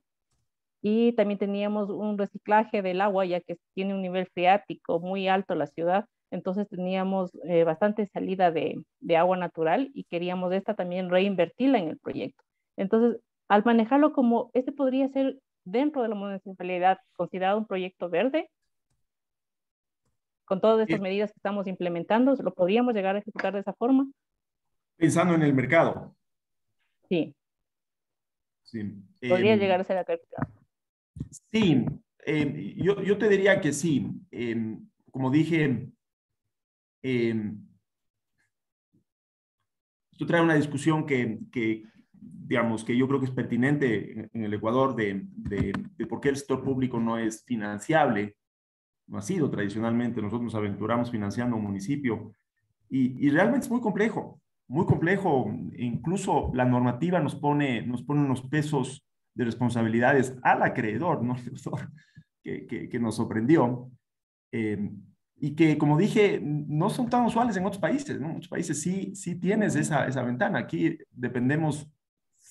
y también teníamos un reciclaje del agua, ya que tiene un nivel freático muy alto la ciudad, entonces teníamos bastante salida de agua natural y queríamos esta también reinvertirla en el proyecto. Entonces, al manejarlo como este podría ser dentro de la municipalidad considerado un proyecto verde, con todas estas medidas que estamos implementando, ¿lo podríamos llegar a ejecutar de esa forma? Pensando en el mercado. Sí. Sí. Podría llegar a ser acá. Sí, yo te diría que sí. Como dije, esto trae una discusión digamos, que yo creo que es pertinente en el Ecuador de por qué el sector público no es financiable. No ha sido tradicionalmente. Nosotros nos aventuramos financiando un municipio y realmente es muy complejo, muy complejo. Incluso la normativa nos pone unos pesos de responsabilidades al acreedor, ¿no? que nos sorprendió. Y que, como dije, no son tan usuales en otros países, ¿no? En otros países sí tienes esa ventana. Aquí dependemos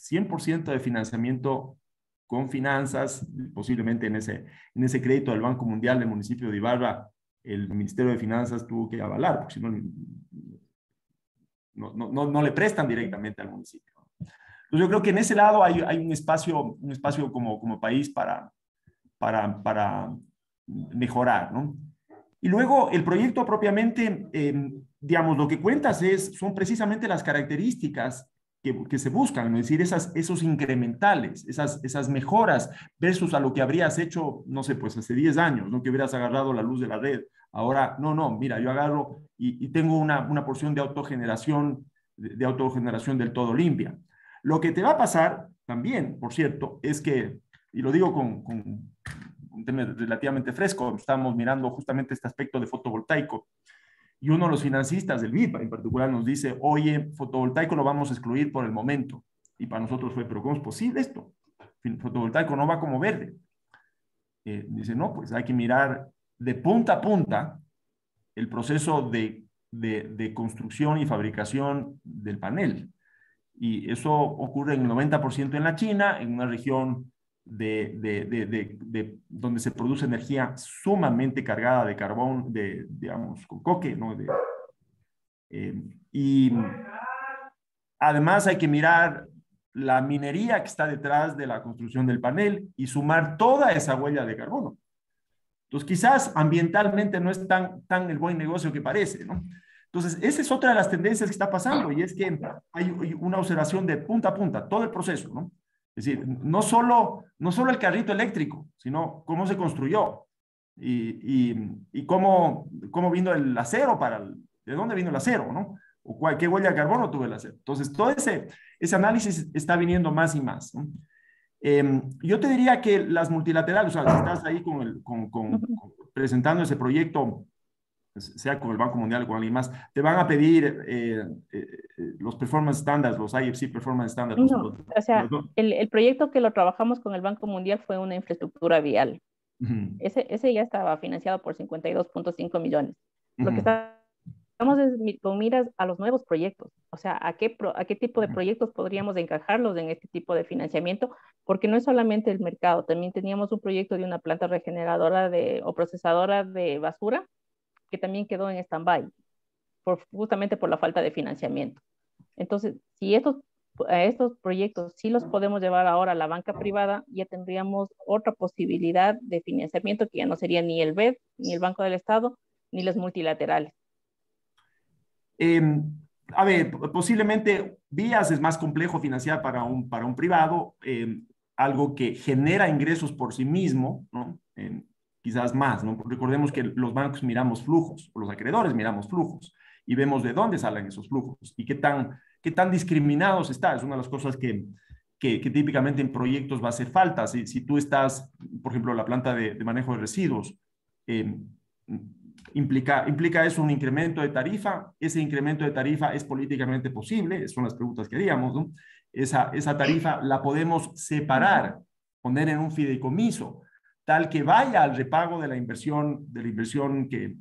100% de financiamiento con finanzas, posiblemente en ese crédito del Banco Mundial del municipio de Ibarra, el Ministerio de Finanzas tuvo que avalar, porque si no, no le prestan directamente al municipio. Entonces yo creo que en ese lado hay un espacio como país para mejorar, ¿no? Y luego el proyecto propiamente, digamos, lo que cuentas son precisamente las características que se buscan, ¿no? Es decir, esos incrementales, esas mejoras versus a lo que habrías hecho, no sé, pues hace 10 años, ¿no? Que hubieras agarrado la luz de la red. Ahora, no, mira, yo agarro y tengo una porción de autogeneración del todo limpia. Lo que te va a pasar también, por cierto, es que, y lo digo con un tema relativamente fresco, estamos mirando justamente este aspecto de fotovoltaico, y uno de los financistas del BIPA en particular nos dice, oye, fotovoltaico lo vamos a excluir por el momento. Y para nosotros fue, pero ¿cómo es posible esto? Fotovoltaico no va como verde. Dice, no, pues hay que mirar de punta a punta el proceso de construcción y fabricación del panel. Y eso ocurre en el 90% en la China, en una región donde se produce energía sumamente cargada de carbón, digamos, con coque, ¿no? Y además hay que mirar la minería que está detrás de la construcción del panel y sumar toda esa huella de carbono. Entonces, quizás ambientalmente no es tan el buen negocio que parece, ¿no? Entonces, esa es otra de las tendencias que está pasando, y es que hay una observación de punta a punta, todo el proceso, ¿no? Es decir, no solo el carrito eléctrico, sino cómo se construyó y cómo vino el acero de dónde vino el acero, ¿no? O qué huella de carbono tuvo el acero. Entonces, todo ese análisis está viniendo más y más, ¿no? Yo te diría que las multilaterales, o sea, si estás ahí presentando ese proyecto, sea con el Banco Mundial o con alguien más, te van a pedir los performance standards, los IFC performance standards. No, o sea, el proyecto que lo trabajamos con el Banco Mundial fue una infraestructura vial. Ese ya estaba financiado por 52.5 millones. Lo que estamos es con miras a los nuevos proyectos, o sea, a qué tipo de proyectos podríamos encajarlos en este tipo de financiamiento, porque no es solamente el mercado, también teníamos un proyecto de una planta regeneradora o procesadora de basura, que también quedó en stand-by, justamente por la falta de financiamiento. Entonces, si estos proyectos sí los podemos llevar ahora a la banca privada, ya tendríamos otra posibilidad de financiamiento que ya no sería ni el BED, ni el Banco del Estado, ni los multilaterales. A ver, posiblemente vías es más complejo financiar para un privado, algo que genera ingresos por sí mismo, ¿no? Quizás más, ¿no? Recordemos que los bancos miramos flujos, o los acreedores miramos flujos, y vemos de dónde salen esos flujos y qué tan discriminados está. Es una de las cosas que típicamente en proyectos va a hacer falta. Si tú estás, por ejemplo, la planta de manejo de residuos, implica eso un incremento de tarifa. Ese incremento de tarifa es políticamente posible, son las preguntas que haríamos, ¿no? Esa tarifa la podemos separar, poner en un fideicomiso, tal que vaya al repago de la inversión que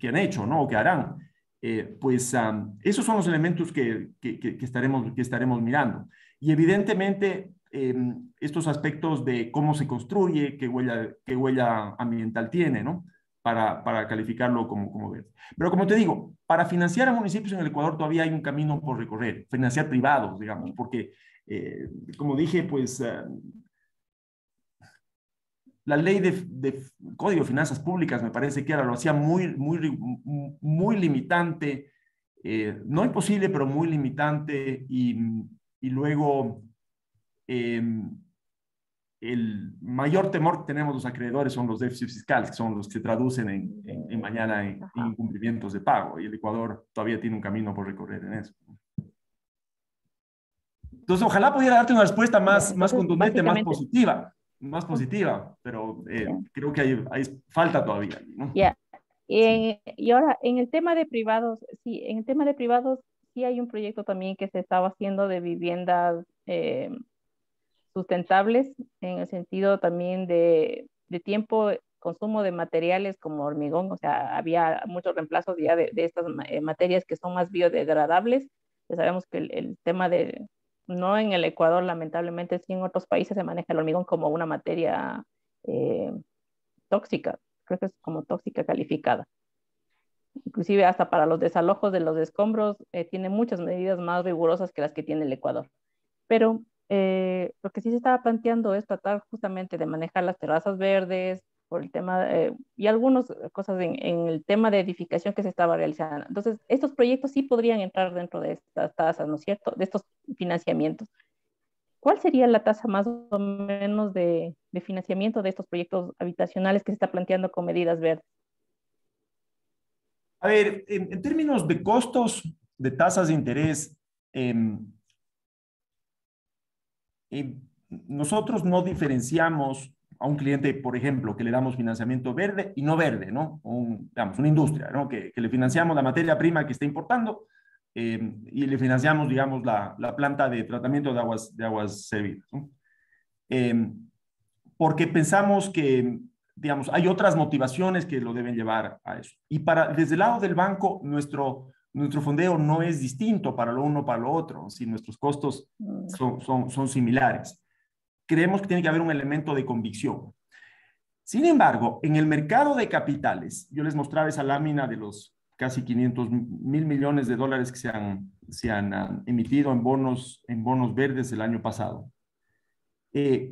han hecho, ¿no? O que harán. Esos son los elementos que estaremos mirando. Y evidentemente, estos aspectos de cómo se construye, qué huella ambiental tiene, ¿no? Para calificarlo como verde. Pero como te digo, para financiar a municipios en el Ecuador todavía hay un camino por recorrer, financiar privados, digamos, porque, como dije, pues la ley de Código de Finanzas Públicas me parece que lo hacía muy limitante, no imposible, pero muy limitante, y luego el mayor temor que tenemos los acreedores son los déficits fiscales, que son los que se traducen mañana en incumplimientos de pago, y el Ecuador todavía tiene un camino por recorrer en eso. Entonces, ojalá pudiera darte una respuesta más contundente, más positiva, pero creo que hay falta todavía, ¿no? Ya. Y ahora, en el tema de privados, sí, sí hay un proyecto también que se estaba haciendo de viviendas sustentables, en el sentido también de tiempo, consumo de materiales como hormigón. O sea, había muchos reemplazos ya de estas materias que son más biodegradables. Ya sabemos que el tema de, no en el Ecuador, lamentablemente, sí en otros países se maneja el hormigón como una materia tóxica, creo que es como tóxica calificada. Inclusive hasta para los desalojos de los escombros tiene muchas medidas más rigurosas que las que tiene el Ecuador. Pero lo que sí se estaba planteando es tratar justamente de manejar las terrazas verdes por el tema, y algunas cosas en el tema de edificación que se estaba realizando. Entonces, estos proyectos sí podrían entrar dentro de estas tasas, ¿no es cierto?, de estos financiamientos. ¿Cuál sería la tasa más o menos de financiamiento de estos proyectos habitacionales que se está planteando con medidas verdes? A ver, en términos de costos de tasas de interés, nosotros no diferenciamos a un cliente, por ejemplo, que le damos financiamiento verde y no verde, ¿no? Digamos, una industria, ¿no? Que le financiamos la materia prima que está importando, y le financiamos, digamos, la planta de tratamiento de aguas servidas, ¿no? Porque pensamos que, digamos, hay otras motivaciones que lo deben llevar a eso. Y desde el lado del banco, nuestro fondeo no es distinto para lo uno para lo otro, si nuestros costos son similares. Creemos que tiene que haber un elemento de convicción. Sin embargo, en el mercado de capitales, yo les mostraba esa lámina de los casi 500.000 millones de dólares que se han emitido en bonos verdes el año pasado.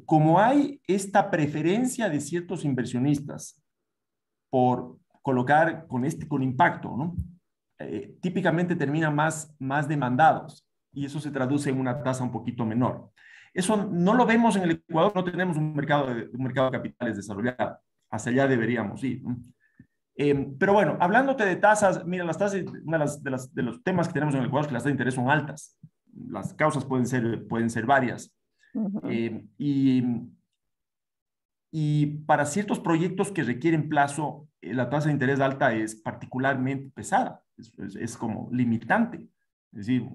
Como hay esta preferencia de ciertos inversionistas por colocar con impacto, ¿no? Típicamente terminan más demandados, y eso se traduce en una tasa un poquito menor. Eso no lo vemos en el Ecuador, no tenemos un mercado de capitales desarrollado. Hacia allá deberíamos ir, ¿no? Pero bueno, hablándote de tasas, mira, las tasas, de los temas que tenemos en el Ecuador es que las tasas de interés son altas. Las causas pueden ser varias. Y para ciertos proyectos que requieren plazo, la tasa de interés alta es particularmente pesada, es como limitante. Es decir,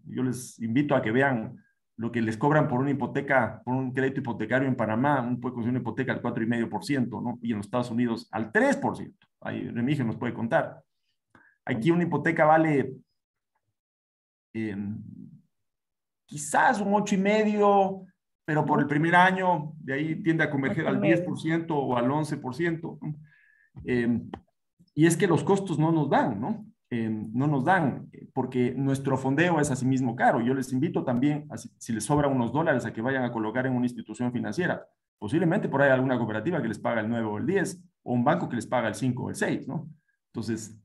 yo les invito a que vean lo que les cobran por una hipoteca, por un crédito hipotecario en Panamá. Uno puede conseguir una hipoteca al 4,5%, ¿no? Y en los Estados Unidos al 3%. Ahí Remigio nos puede contar. Aquí una hipoteca vale quizás un 8,5%, pero por el primer año, de ahí tiende a converger al 10% o al 11%. Y es que los costos no nos dan, ¿no? No nos dan, porque nuestro fondeo es asimismo caro. Yo les invito también, si les sobran unos dólares, a que vayan a colocar en una institución financiera. Posiblemente por ahí alguna cooperativa que les paga el 9 o el 10, o un banco que les paga el 5 o el 6, ¿no? Entonces,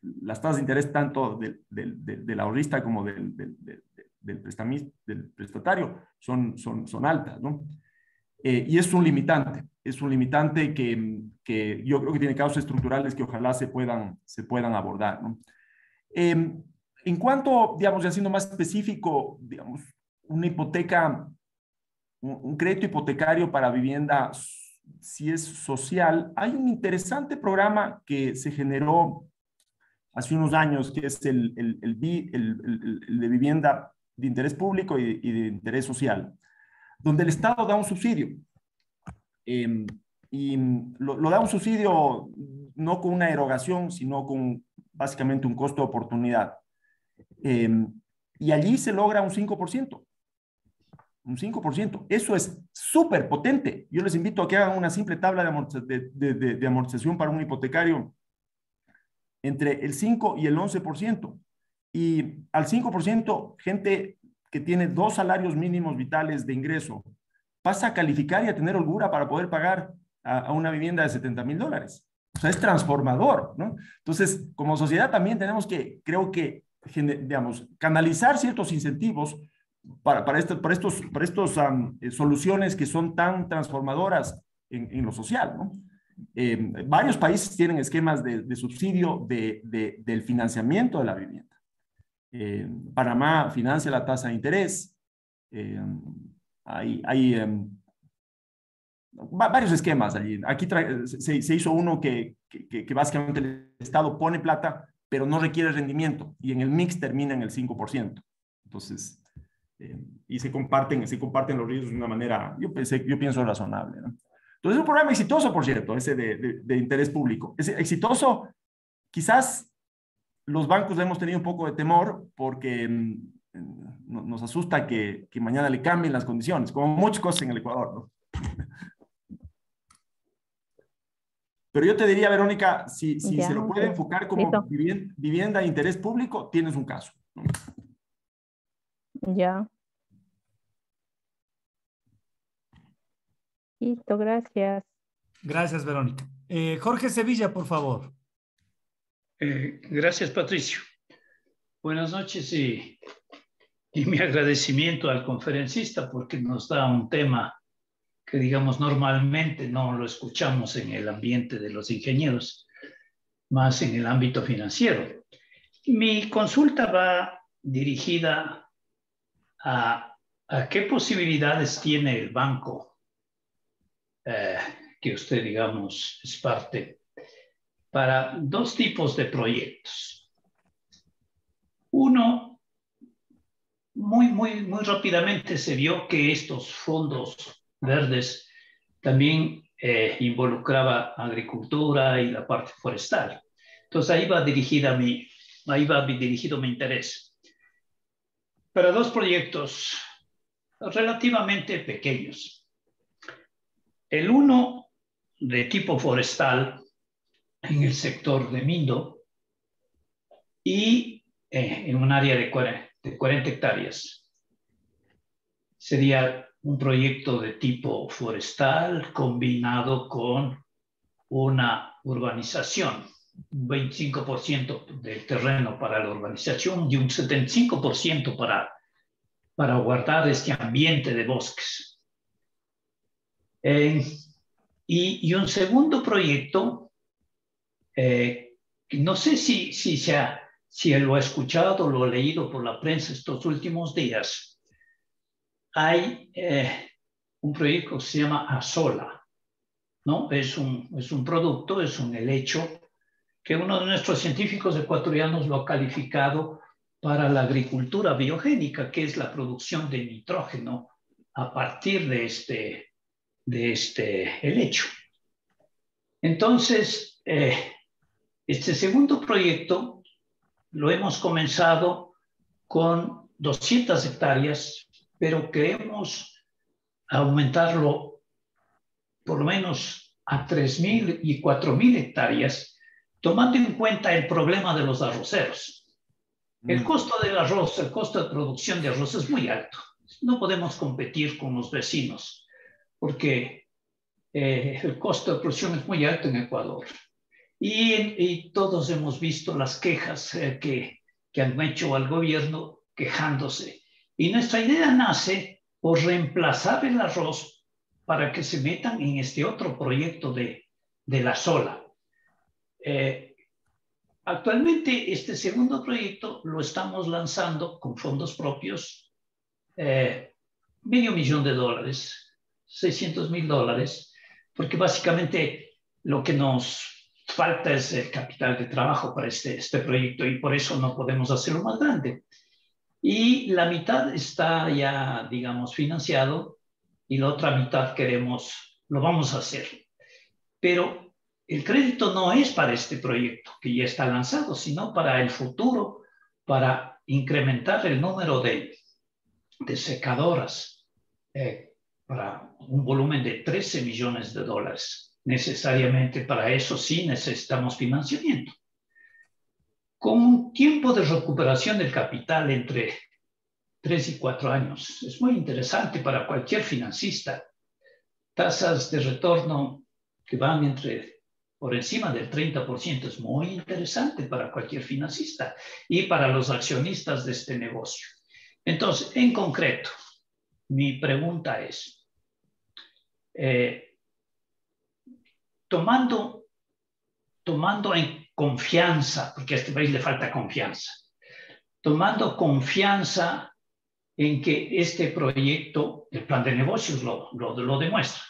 las tasas de interés tanto del ahorrista como del prestatario son altas, ¿no? Y es un limitante que yo creo que tiene causas estructurales que ojalá se puedan abordar, ¿no? En cuanto, digamos, ya siendo más específico, digamos, una hipoteca, un crédito hipotecario para vivienda, si es social, hay un interesante programa que se generó hace unos años, que es el de vivienda de interés público y de interés social, donde el Estado da un subsidio. Y lo da un subsidio no con una erogación, sino con básicamente un costo de oportunidad. Y allí se logra un 5%. Un 5%. Eso es súper potente. Yo les invito a que hagan una simple tabla de amortización para un hipotecario entre el 5 y el 11%. Y al 5%, gente que tiene 2 salarios mínimos vitales de ingreso pasa a calificar y a tener holgura para poder pagar a una vivienda de $70,000. O sea, es transformador, ¿no? Entonces, como sociedad también tenemos que, creo que, digamos, canalizar ciertos incentivos para estos soluciones que son tan transformadoras en lo social, ¿no? Varios países tienen esquemas de subsidio del financiamiento de la vivienda. Panamá financia la tasa de interés. Hay varios esquemas allí. Aquí se hizo uno que básicamente el Estado pone plata, pero no requiere rendimiento, y en el mix termina en el 5%. Entonces, y se comparten los riesgos de una manera, yo pienso razonable, ¿no? Entonces, es un programa exitoso, por cierto, ese de interés público. Es exitoso. Quizás los bancos hemos tenido un poco de temor porque nos asusta que mañana le cambien las condiciones, como muchas cosas en el Ecuador, ¿no? Pero yo te diría, Verónica, si se lo puede enfocar como vivienda de interés público, tienes un caso, ¿no? Ya. Listo, gracias. Gracias, Verónica. Jorge Sevilla, por favor. Gracias, Patricio. Buenas noches y mi agradecimiento al conferencista porque nos da un tema que, digamos, normalmente no lo escuchamos en el ambiente de los ingenieros, más en el ámbito financiero. Mi consulta va dirigida a qué posibilidades tiene el banco que usted, digamos, es parte, para 2 tipos de proyectos. Uno, muy rápidamente se vio que estos fondos verdes también involucraba agricultura y la parte forestal. Entonces ahí va dirigido mi interés. Para 2 proyectos relativamente pequeños. El uno de tipo forestal en el sector de Mindo y en un área de 40 hectáreas. Sería un proyecto de tipo forestal combinado con una urbanización, un 25% del terreno para la urbanización y un 75% para guardar este ambiente de bosques. Y un segundo proyecto, no sé si lo ha escuchado o lo ha leído por la prensa estos últimos días. Hay un proyecto que se llama Azola, ¿no? Es un producto, es un helecho que uno de nuestros científicos ecuatorianos lo ha calificado para la agricultura biogénica, que es la producción de nitrógeno a partir de este helecho. Entonces, este segundo proyecto lo hemos comenzado con 200 hectáreas, pero queremos aumentarlo por lo menos a 3,000 y 4,000 hectáreas, tomando en cuenta el problema de los arroceros. El costo del arroz, el costo de producción de arroz es muy alto. No podemos competir con los vecinos porque el costo de producción es muy alto en Ecuador. Y todos hemos visto las quejas que han hecho al gobierno quejándose. Y nuestra idea nace por reemplazar el arroz para que se metan en este otro proyecto de la sola. Actualmente este segundo proyecto lo estamos lanzando con fondos propios, $500,000, $600,000, porque básicamente lo que nos falta es el capital de trabajo para este proyecto y por eso no podemos hacerlo más grande. Y la mitad está ya, digamos, financiado y la otra mitad lo vamos a hacer. Pero el crédito no es para este proyecto que ya está lanzado, sino para el futuro, para incrementar el número de secadoras para un volumen de $13 millones. Necesariamente para eso sí necesitamos financiamiento. Con un tiempo de recuperación del capital entre 3 y 4 años. Es muy interesante para cualquier financista. Tasas de retorno que van por encima del 30% es muy interesante para cualquier financista y para los accionistas de este negocio. Entonces, en concreto, mi pregunta es, tomando en confianza, porque a este país le falta confianza, tomando confianza en que este proyecto, el plan de negocios lo demuestra,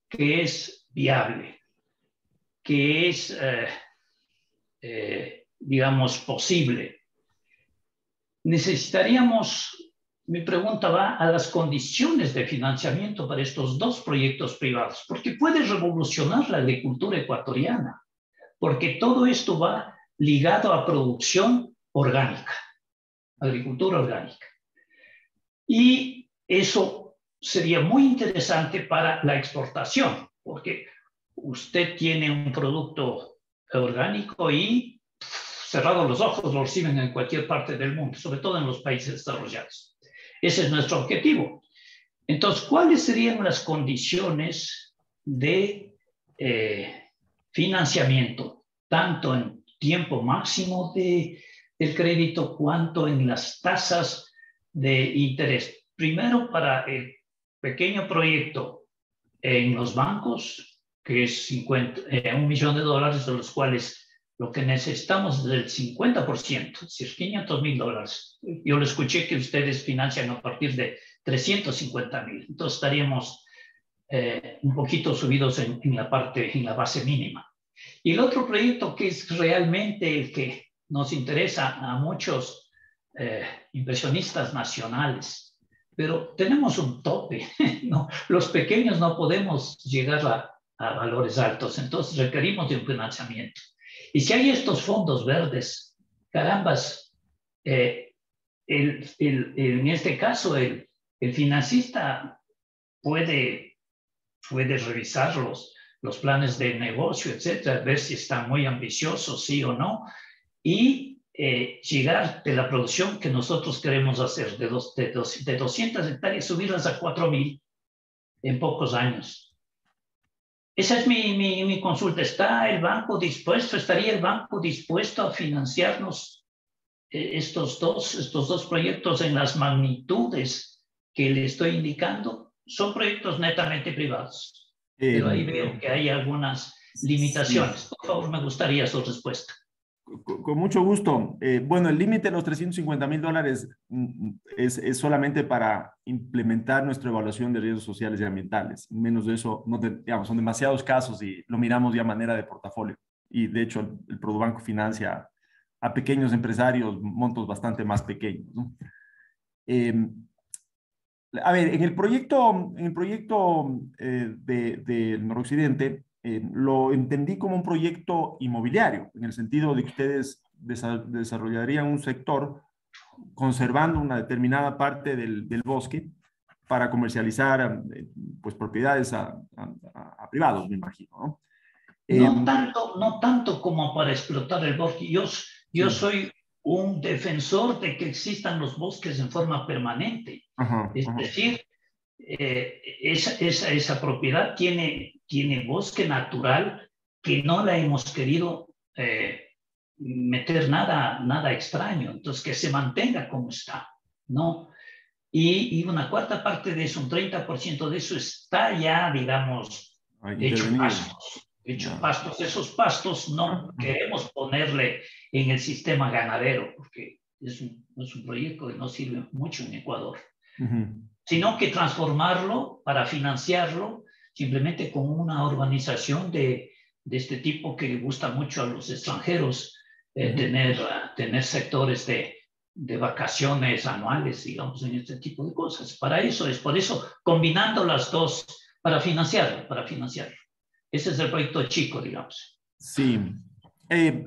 que es viable, que es, digamos, posible. Mi pregunta va a las condiciones de financiamiento para estos dos proyectos privados, porque puede revolucionar la agricultura ecuatoriana, porque todo esto va ligado a producción orgánica, agricultura orgánica. Y eso sería muy interesante para la exportación, porque usted tiene un producto orgánico y cerrados los ojos lo reciben en cualquier parte del mundo, sobre todo en los países desarrollados. Ese es nuestro objetivo. Entonces, ¿cuáles serían las condiciones de financiamiento, tanto en tiempo máximo del crédito cuanto en las tasas de interés? Primero, para el pequeño proyecto en los bancos, que es $1 millón, de los cuales lo que necesitamos es del 50%, es decir, $500,000. Yo lo escuché que ustedes financian a partir de 350,000. Entonces estaríamos un poquito subidos en la base mínima. Y el otro proyecto que es realmente el que nos interesa a muchos inversionistas nacionales, pero tenemos un tope, ¿no? Los pequeños no podemos llegar a valores altos, entonces requerimos de un financiamiento. Y si hay estos fondos verdes, carambas, en este caso el financista puede revisar los planes de negocio, etcétera, ver si están muy ambiciosos, sí o no, y llegar de la producción que nosotros queremos hacer de 200 hectáreas, subirlas a 4,000 en pocos años. Esa es mi consulta. ¿Estaría el banco dispuesto a financiarnos estos dos proyectos en las magnitudes que le estoy indicando? Son proyectos netamente privados, pero ahí veo que hay algunas limitaciones. Por favor, me gustaría su respuesta. Con mucho gusto. Bueno, el límite de los $350,000 es solamente para implementar nuestra evaluación de riesgos sociales y ambientales. Menos de eso, digamos, son demasiados casos y lo miramos ya a manera de portafolio. Y de hecho, el Produbanco financia a pequeños empresarios montos bastante más pequeños, ¿no? A ver, en el proyecto del Noroccidente, lo entendí como un proyecto inmobiliario, en el sentido de que ustedes desarrollarían un sector conservando una determinada parte del bosque para comercializar pues, propiedades a privados, me imagino, ¿no? No tanto como para explotar el bosque. Yo soy un defensor de que existan los bosques en forma permanente. Es decir, esa propiedad tiene bosque natural que no la hemos querido meter nada extraño, entonces que se mantenga como está, ¿no? Y una cuarta parte de eso, un 30% de eso está ya, digamos, hecho pastos. Pastos. Esos pastos no queremos ponerle en el sistema ganadero, porque es un proyecto que no sirve mucho en Ecuador, sino que transformarlo para financiarlo simplemente con una urbanización de este tipo que le gusta mucho a los extranjeros, tener sectores de vacaciones anuales, digamos, en este tipo de cosas. Para eso es, por eso, combinando las dos, para financiarlo. Ese es el proyecto chico, digamos. Sí.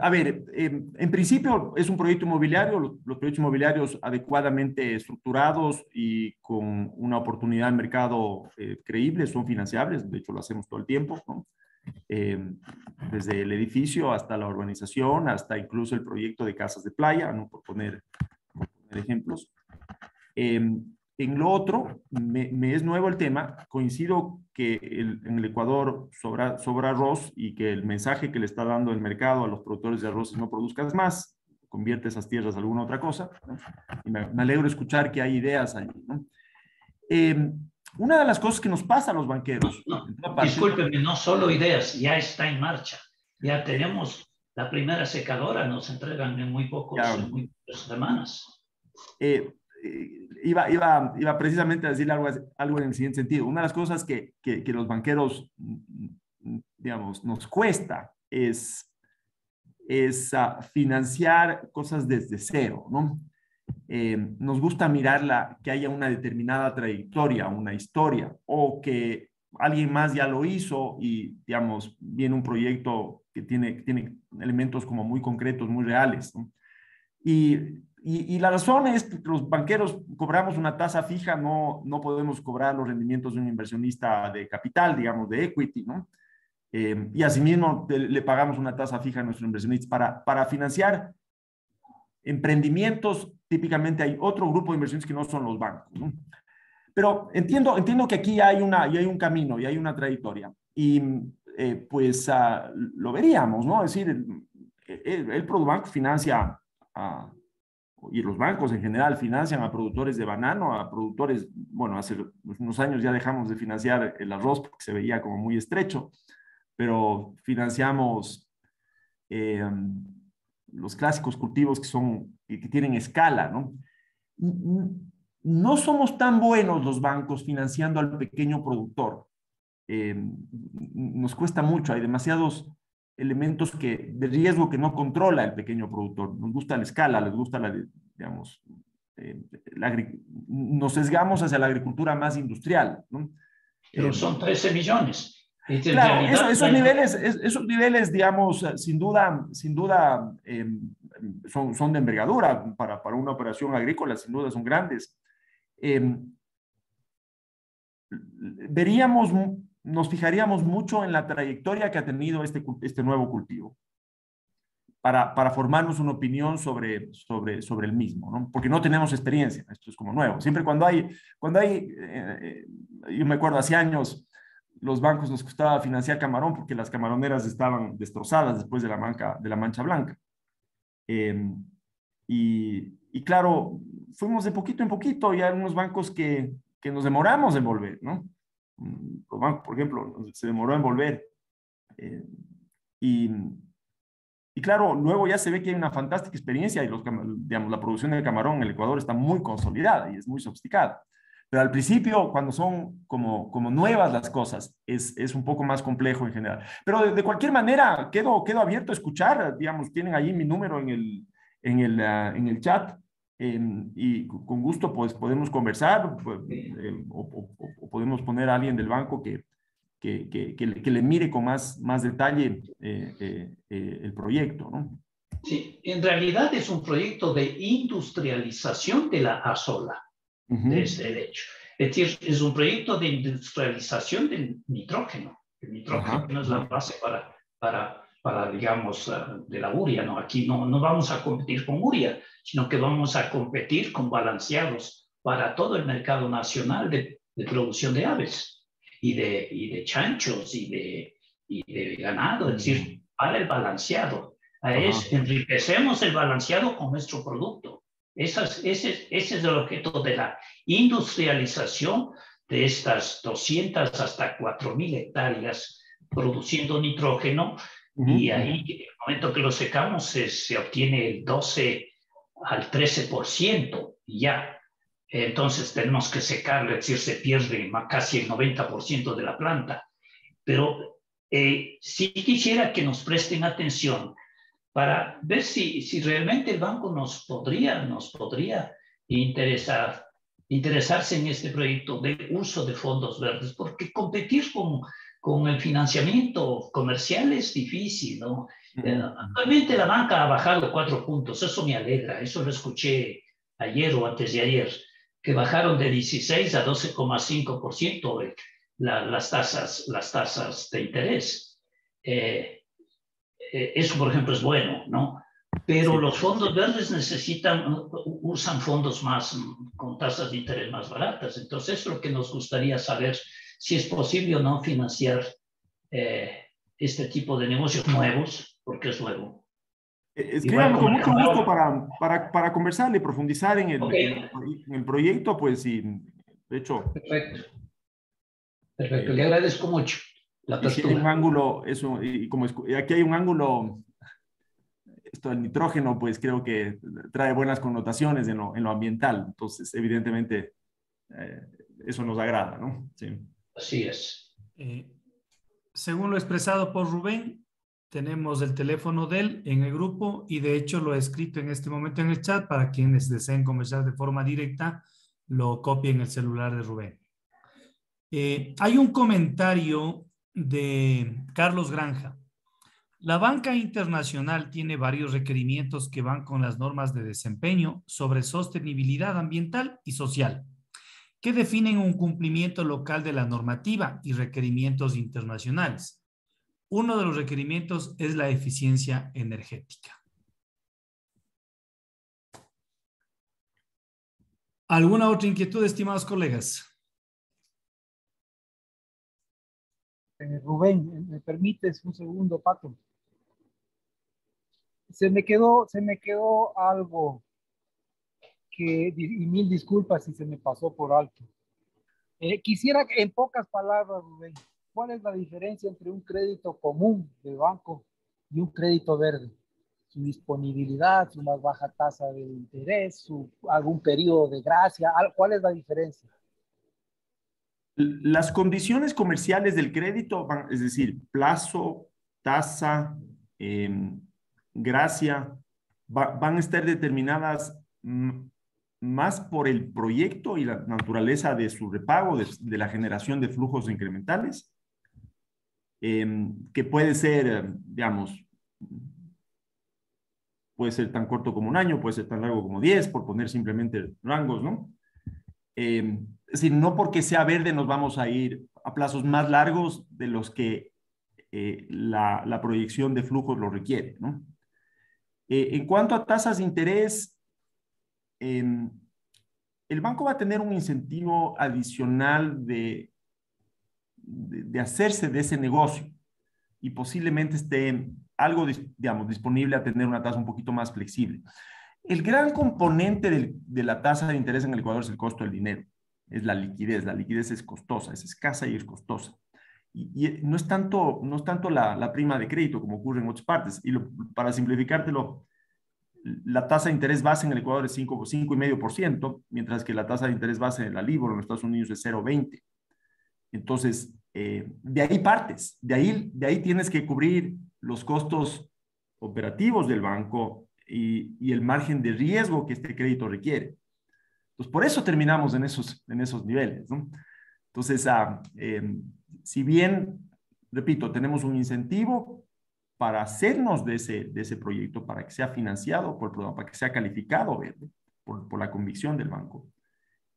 A ver, en principio es un proyecto inmobiliario, los proyectos inmobiliarios adecuadamente estructurados y con una oportunidad de mercado creíble son financiables, de hecho lo hacemos todo el tiempo, ¿no? Desde el edificio hasta la urbanización, hasta incluso el proyecto de casas de playa, ¿no? Por poner ejemplos. En lo otro, me es nuevo el tema, coincido que en el Ecuador sobra arroz y que el mensaje que le está dando el mercado a los productores de arroz es no produzcas más, convierte esas tierras en alguna otra cosa, ¿no? Y me alegro escuchar que hay ideas allí, ¿no? Una de las cosas que nos pasa a los banqueros... Discúlpeme, no solo ideas, ya está en marcha, ya tenemos la primera secadora, nos entregan en muy pocas semanas. Iba precisamente a decir algo en el siguiente sentido. Una de las cosas que los banqueros, digamos, nos cuesta es financiar cosas desde cero, ¿no? Nos gusta mirar que haya una determinada trayectoria, una historia, o que alguien más ya lo hizo y, digamos, viene un proyecto que tiene elementos como muy concretos, muy reales, ¿no? Y la razón es que los banqueros cobramos una tasa fija, no podemos cobrar los rendimientos de un inversionista de capital, digamos, de equity, ¿no? Y asimismo le pagamos una tasa fija a nuestros inversionistas para financiar emprendimientos. Típicamente hay otro grupo de inversionistas que no son los bancos, ¿no? Pero entiendo que aquí hay un camino y hay una trayectoria. Y pues lo veríamos, ¿no? Es decir, el Produbanco financia y los bancos en general financian a productores de banano, a productores, bueno, hace unos años ya dejamos de financiar el arroz porque se veía como muy estrecho, pero financiamos los clásicos cultivos que tienen escala, ¿no? No somos tan buenos los bancos financiando al pequeño productor. Nos cuesta mucho, hay demasiados elementos de riesgo que no controla el pequeño productor. Nos gusta la escala, les gusta digamos, nos sesgamos hacia la agricultura más industrial, ¿no? Pero son 13 millones. Claro, esos niveles, digamos, sin duda son de envergadura para una operación agrícola, sin duda son grandes. Nos fijaríamos mucho en la trayectoria que ha tenido este nuevo cultivo para formarnos una opinión sobre el mismo, ¿no? Porque no tenemos experiencia, esto es como nuevo. Siempre cuando hay yo me acuerdo hace años, los bancos nos costaba financiar camarón porque las camaroneras estaban destrozadas después de la mancha blanca. Y claro, fuimos de poquito en poquito, y hay unos bancos que nos demoramos en volver, ¿no? Los bancos, por ejemplo, se demoró en volver. Y claro, luego ya se ve que hay una fantástica experiencia y digamos, la producción de camarón en el Ecuador está muy consolidada y es muy sofisticada. Pero al principio, cuando son como nuevas las cosas, es un poco más complejo en general. Pero de cualquier manera, quedo abierto a escuchar. Digamos, tienen allí mi número en el chat, y con gusto pues podemos conversar, o podemos poner a alguien del banco que le mire con más detalle el proyecto, ¿no? Sí, en realidad es un proyecto de industrialización de la azola. Desde el hecho. Es decir, es un proyecto de industrialización del nitrógeno. El nitrógeno es la base para digamos, de la urea, ¿no? Aquí no vamos a competir con urea, sino que vamos a competir con balanceados para todo el mercado nacional de producción de aves y de chanchos y y de ganado, es decir, para el balanceado. Enriquecemos el balanceado con nuestro producto. Ese es el objeto de la industrialización de estas 200 hasta 4.000 hectáreas produciendo nitrógeno, y ahí, en el momento que lo secamos, se obtiene el 12 al 13% ya. Entonces tenemos que secarlo, es decir, se pierde casi el 90% de la planta. Pero sí quisiera que nos presten atención para ver si realmente el banco nos podría interesarse en este proyecto de uso de fondos verdes, porque competir con el financiamiento comercial es difícil, ¿no? Actualmente la banca ha bajado 4 puntos, eso me alegra, eso lo escuché ayer o antes de ayer, que bajaron de 16 a 12,5% las tasas de interés. Eso, por ejemplo, es bueno, ¿no? Pero los fondos verdes usan fondos con tasas de interés más baratas. Entonces, es lo que nos gustaría saber, si es posible o no financiar este tipo de negocios nuevos, porque es nuevo. Escríbanme con mucho gusto para conversar y profundizar en el proyecto, pues, y de hecho... Perfecto. Perfecto, le agradezco mucho la apertura. Si hay un ángulo, y como aquí hay un ángulo, esto del nitrógeno, pues creo que trae buenas connotaciones en lo ambiental. Entonces, evidentemente, eso nos agrada, ¿no? Sí. Así es. Según lo expresado por Rubén, tenemos el teléfono de él en el grupo y de hecho lo he escrito en este momento en el chat para quienes deseen conversar de forma directa, lo copien el celular de Rubén. Hay un comentario de Carlos Granja. La banca internacional tiene varios requerimientos que van con las normas de desempeño sobre sostenibilidad ambiental y social, que definen un cumplimiento local de la normativa y requerimientos internacionales. Uno de los requerimientos es la eficiencia energética. ¿Alguna otra inquietud, estimados colegas? Rubén, ¿me permites un segundo, Pato? Se me quedó algo y mil disculpas si se me pasó por alto. Quisiera que en pocas palabras, Rubén, ¿cuál es la diferencia entre un crédito común de banco y un crédito verde? Su disponibilidad, su más baja tasa de interés, algún periodo de gracia, ¿cuál es la diferencia? Las condiciones comerciales del crédito, es decir, plazo, tasa, gracia, van a estar determinadas más por el proyecto y la naturaleza de su repago, de la generación de flujos incrementales, que puede ser, digamos, puede ser tan corto como un año, puede ser tan largo como 10, por poner simplemente rangos, ¿no? Es decir, no porque sea verde nos vamos a ir a plazos más largos de los que la proyección de flujos lo requiere, ¿no? En cuanto a tasas de interés, el banco va a tener un incentivo adicional de hacerse de ese negocio y posiblemente esté algo, digamos, disponible a tener una tasa un poquito más flexible. El gran componente de la tasa de interés en el Ecuador es el costo del dinero, es la liquidez. La liquidez es costosa, es escasa y es costosa. Y no es tanto la prima de crédito como ocurre en otras partes. Y para simplificártelo, la tasa de interés base en el Ecuador es 5,5%, mientras que la tasa de interés base en la LIBOR en los Estados Unidos es 0,20%. Entonces, de ahí partes, de ahí tienes que cubrir los costos operativos del banco y el margen de riesgo que este crédito requiere. Entonces, por eso terminamos en esos niveles, ¿no? Entonces, si bien, repito, tenemos un incentivo para hacernos de ese proyecto, para que sea financiado por el programa, para que sea calificado verde por la convicción del banco,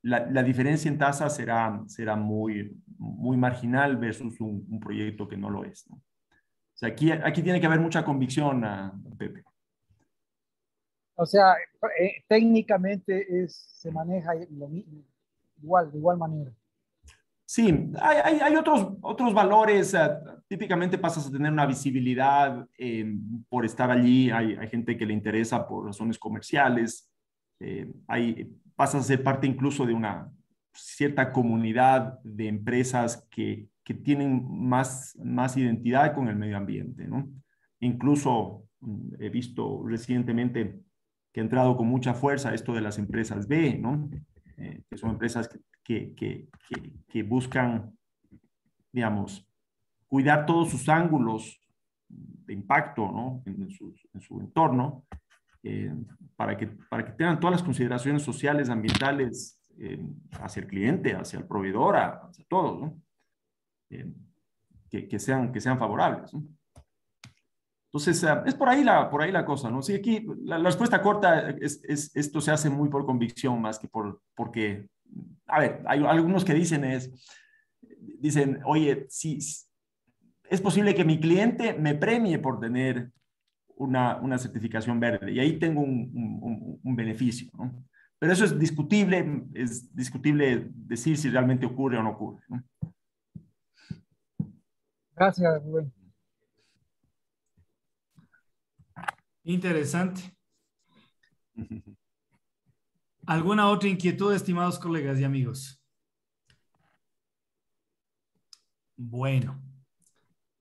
la diferencia en tasa será muy, muy marginal versus un proyecto que no lo es, ¿no? O sea, aquí tiene que haber mucha convicción, Pepe. O sea, técnicamente se maneja de igual manera. Sí, hay otros valores. Típicamente pasas a tener una visibilidad por estar allí. Hay gente que le interesa por razones comerciales. Pasas a ser parte incluso de una cierta comunidad de empresas que tienen más identidad con el medio ambiente, ¿no? Incluso he visto recientemente que ha entrado con mucha fuerza esto de las empresas B, ¿no? Que son empresas que buscan, digamos, cuidar todos sus ángulos de impacto, ¿no? en su entorno, para que tengan todas las consideraciones sociales, ambientales, hacia el cliente, hacia el proveedor, hacia todos, ¿no? Que sean favorables, ¿no? Entonces, es por ahí la cosa, ¿no? Sí, aquí la respuesta corta esto se hace muy por convicción más que porque, a ver, hay algunos que dicen, oye, si es posible que mi cliente me premie por tener una certificación verde y ahí tengo un beneficio, ¿no? Pero eso es discutible decir si realmente ocurre o no ocurre, ¿no? Gracias, Rubén. Interesante. ¿Alguna otra inquietud, estimados colegas y amigos? Bueno,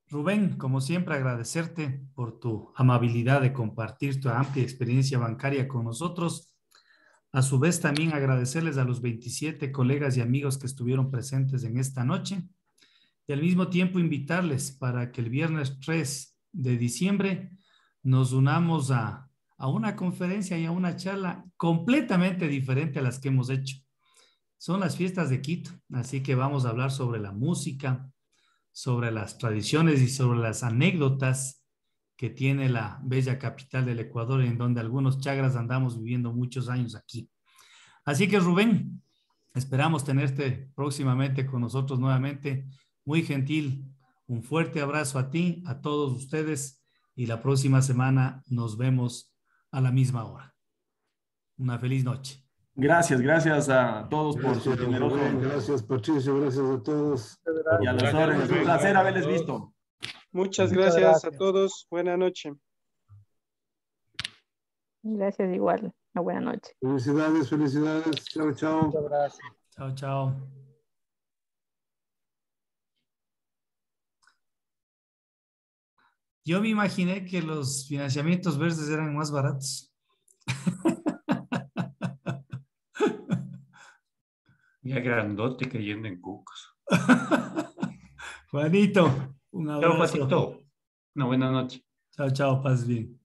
Rubén, como siempre, agradecerte por tu amabilidad de compartir tu amplia experiencia bancaria con nosotros. A su vez, también agradecerles a los 27 colegas y amigos que estuvieron presentes en esta noche y al mismo tiempo invitarles para que el viernes 3 de diciembre nos unamos a una conferencia y a una charla completamente diferente a las que hemos hecho. Son las fiestas de Quito, así que vamos a hablar sobre la música, sobre las tradiciones y sobre las anécdotas que tiene la bella capital del Ecuador, en donde algunos chagras andamos viviendo muchos años aquí. Así que, Rubén, esperamos tenerte próximamente con nosotros nuevamente. Muy gentil, un fuerte abrazo a ti, a todos ustedes, y la próxima semana nos vemos a la misma hora. Una feliz noche. Gracias a todos por su generoso. Gracias, Patricio, gracias a todos. Y a los órdenes, un placer haberles visto. Muchas gracias a todos. Buena noche. Gracias igual. Una buena noche. Felicidades. Chao, chao. Muchas gracias. Chao, chao. Yo me imaginé que los financiamientos verdes eran más baratos. Ya grandote cayendo en cucos. Juanito, un abrazo. Chao, Patito. Una buena noche. Chao, chao, paz bien.